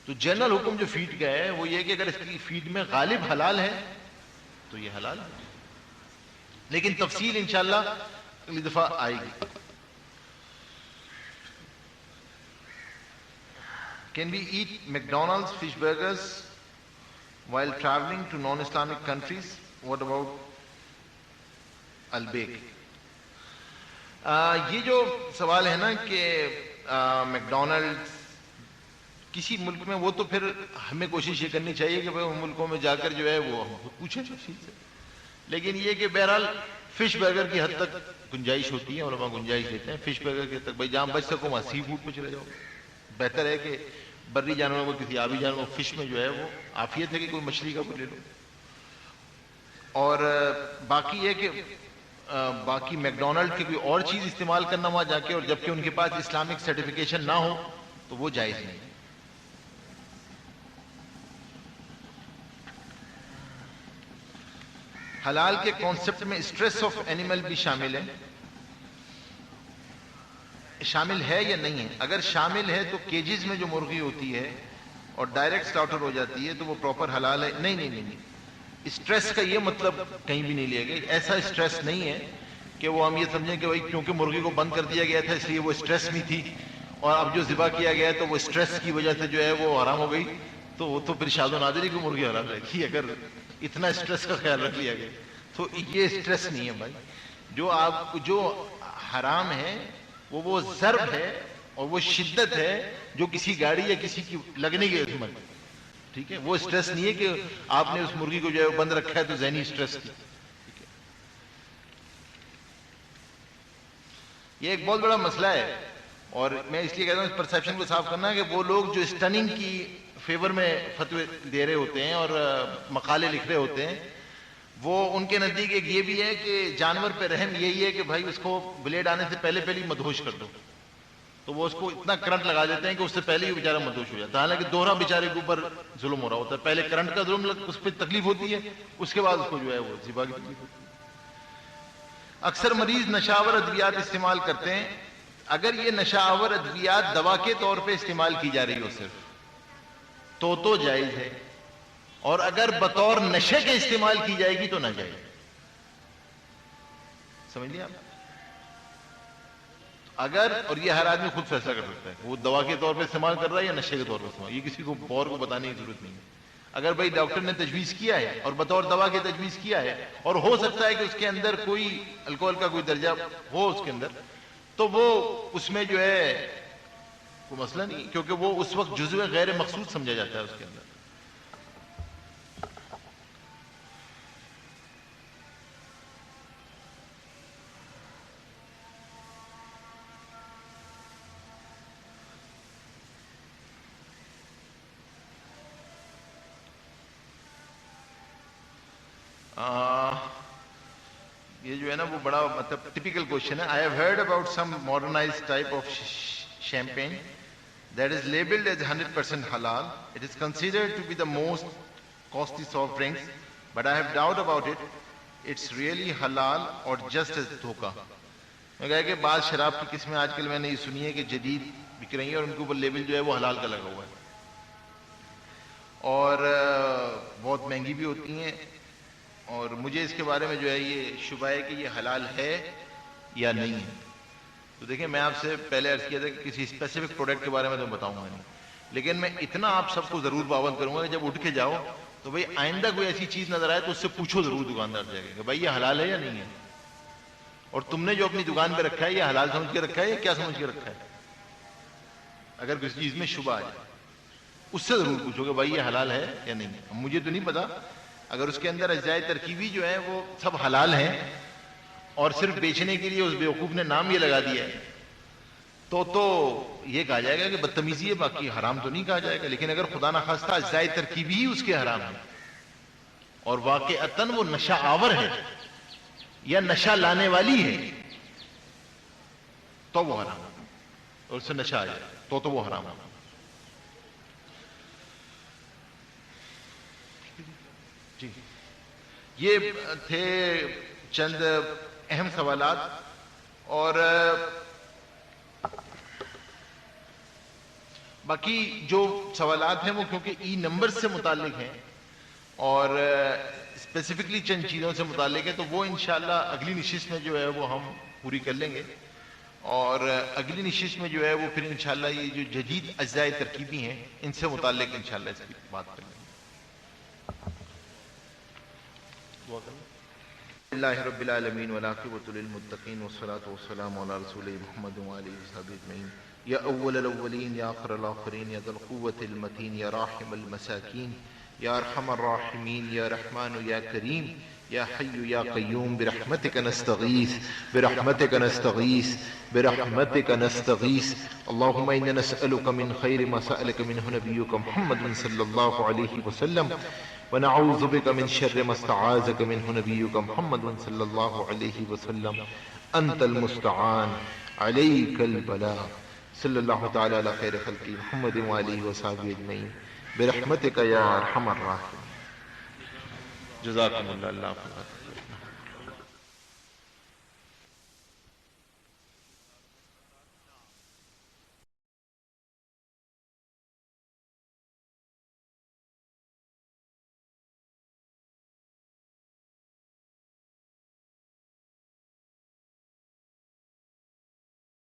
تو جنرل حکم جو فیڈ کا ہے وہ یہ کہ اگر اس کی فیڈ میں غالب حلال ہے تو یہ حلال ہے، لیکن تفصیل انشاءاللہ اگلی دفعہ آئے گی۔ Can we eat McDonald's fish burgers while traveling to non-Islamic countries? What about Al-Bake? یہ جو سوال ہے نا کہ میکڈونلڈ کسی ملک میں، وہ تو پھر ہمیں کوشش یہ کرنی چاہیے کہ بھائی ان ملکوں میں جا کر جو ہے وہ پوچھیں تفصیل سے، لیکن یہ کہ بہرحال فش برگر کی حد تک گنجائش ہوتی ہے، علماء گنجائش دیتے ہیں فش برگر کی حد تک، بھائی جہاں بچ سکو وہاں سی فوڈ پہ چلے جاؤ۔ بہتر ہے کہ بری جانوروں کو کسی آبی جانور فش میں جو ہے وہ عافیت ہے کہ کوئی مچھلی کا کوئی لے لو۔ اور باقی یہ کہ باقی میکڈونلڈ کی کوئی اور چیز استعمال کرنا وہاں جا کے، اور جبکہ ان کے پاس اسلامک سرٹیفکیشن نہ ہو تو وہ جائز نہیں۔ حلال کے کانسیپٹ میں اسٹریس آف اینیمل بھی شامل ہے، شامل ہے یا نہیں ہے؟ اگر شامل ہے تو کیجز میں جو مرغی ہوتی ہے اور ڈائریکٹ سلاٹر ہو جاتی ہے تو وہ پراپر حلال ہے؟ نہیں، اسٹریس کا یہ مطلب کہیں بھی نہیں لیا گیا، ایسا اسٹریس نہیں ہے کہ وہ ہم یہ سمجھیں کہ بھائی کیونکہ مرغی کو بند کر دیا گیا تھا اس لیے وہ اسٹریس میں تھی اور اب جو ذبح کیا گیا ہے تو وہ اسٹریس کی وجہ سے جو ہے وہ حرام ہو گئی، وہ تو پھر شاد و نادری کو مرغی حرام رہے گی اگر اتنا اسٹریس کا خیال رکھ لیا گیا. تو یہ اسٹریس نہیں ہے بھائی. جو حرام ہے وہ ضرب ہے اور وہ شدت ہے جو کسی گاڑی یا کسی کی لگنے کی عظمت. ٹھیک ہے, وہ اسٹریس نہیں ہے کہ آپ نے اس مرغی کو جو ہے بند رکھا ہے تو ذہنی اسٹریس کی. یہ ایک بہت بڑا مسئلہ ہے, اور میں اس لیے کہتا ہوں اس پرسیپشن کو صاف کرنا کہ وہ لوگ جو اسٹننگ کی فیور میں فتوے دے رہے ہوتے ہیں اور مقالے لکھ رہے ہوتے ہیں, وہ ان کے نزدیک ایک یہ بھی ہے کہ جانور پہ رحم یہی ہے کہ بھائی اس کو بلیڈ آنے سے پہلے ہی مدہوش کر دو. تو وہ اس کو اتنا کرنٹ لگا دیتے ہیں کہ اس سے پہلے ہی بیچارہ مدہوش ہو جاتا ہے. حالانکہ دوہرا بیچارے کے اوپر ظلم ہو رہا ہوتا ہے. پہلے کرنٹ کا ظلم اس پہ تکلیف ہوتی ہے, اس کے بعد اس کو جو ہے وہ ذبح کی تکلیف ہوتی ہے. اکثر مریض نشہ آور ادویات استعمال کرتے ہیں. اگر یہ نشہ آور ادویات دوا کے طور پہ استعمال کی جا رہی ہو صرف تو جائز ہے, اور اگر بطور نشے کے استعمال کی جائے گی تو ناجائز. سمجھ لیا آپ؟ اگر, اور یہ ہر آدمی خود فیصلہ کر سکتا ہے وہ دوا کے طور پہ استعمال کر رہا ہے یا نشے کے طور پہ استعمال, یہ کسی کو اور کو بتانے کی ضرورت نہیں ہے. اگر بھائی ڈاکٹر نے تجویز کیا ہے اور بطور دوا کے تجویز کیا ہے, اور ہو سکتا ہے کہ اس کے اندر کوئی الکوہل کا کوئی درجہ ہو اس کے اندر, تو وہ اس میں جو ہے کوئی مسئلہ نہیں, کیونکہ وہ اس وقت جزو غیر مقصود سمجھا جاتا ہے اس کے اندر. یہ جو ہے نا وہ بڑا مطلب ٹپیکل کوشچن ہے. I have heard about some modernized type of champagne that is labeled as 100% halal. It is considered to be the most costly soft drinks, but I have doubt about it. It's really halal or just as dhoka. میں کہا کہ بعض شراب کی قسمیں آج کل میں نے یہ سنی ہے کہ جدید بک رہی ہیں اور ان کے اوپر لیبل جو ہے وہ حلال کا لگا ہوا ہے, اور بہت مہنگی بھی ہوتی ہیں. اور مجھے اس کے بارے میں جو ہے یہ شبہ ہے کہ یہ حلال ہے یا نہیں ہے. تو دیکھیں, میں آپ سے پہلے عرض کیا تھا کہ کسی اسپیسیفک پروڈکٹ کے بارے میں تو بتاؤں گا نہیں, لیکن میں اتنا آپ سب کو ضرور پابند کروں گا کہ جب اٹھ کے جاؤ تو بھائی آئندہ کوئی ایسی چیز نظر آئے تو اس سے پوچھو ضرور دکاندار سے کہ بھائی یہ حلال ہے یا نہیں ہے, اور تم نے جو اپنی دکان پہ رکھا ہے یہ حلال سمجھ کے رکھا ہے یا کیا سمجھ کے رکھا ہے. اگر کسی چیز میں شبہ آ جائے اس سے ضرور پوچھو کہ بھائی یہ حلال ہے یا نہیں ہے. مجھے تو نہیں پتا, اگر اس کے اندر اجزاء ترکیبی جو ہیں وہ سب حلال ہیں اور صرف بیچنے کے لیے اس بیوقوف نے نام یہ لگا دیا ہے تو یہ کہا جائے گا کہ بدتمیزی ہے, باقی حرام تو نہیں کہا جائے گا. لیکن اگر خدا نخواستہ اجزاء ترکیبی ہی اس کے حرام ہے اور واقعتاً وہ نشہ آور ہے یا نشہ لانے والی ہے تو وہ حرام ہے, اور اس سے نشہ آ جائے تو وہ حرام ہے. جی, یہ تھے چند اہم سوالات, اور باقی جو سوالات ہیں وہ کیونکہ ای نمبر سے متعلق ہیں اور اسپیسیفکلی چند چیزوں سے متعلق ہے, تو وہ انشاءاللہ اگلی نشست میں جو ہے وہ ہم پوری کر لیں گے. اور اگلی نشست میں جو ہے وہ پھر انشاءاللہ یہ جو جدید اجزاء ترکیبی ہیں ان سے متعلق انشاءاللہ اس کی بات کریں گے. اللہ رب العالمین والعاقبۃ للمتقین والصلاۃ والسلام علی رسول محمد وآلہ وصحبہ اجمعین. یا اول الاولین یا آخر الاخرین یا ذی القوۃ المتین یا راحم المساکین یا ارحم الراحمین یا رحمان یا کریم یا حی یا قیوم برحمتک نستغیث برحمتک نستغیث برحمتک نستغیث. اللهم انا نسألك من خیر ما سألك منه نبیک محمد صلی اللہ علیہ وسلم ونعوذ بك من شر ما استعاذك منه نبيك محمد صلى الله عليه وسلم. أنت المستعان عليك البلاغ. صلى الله تعالى على خير خلقه محمد وآله وصحبه أجمعين برحمتك يا أرحم الراحمين. جزاكم الله.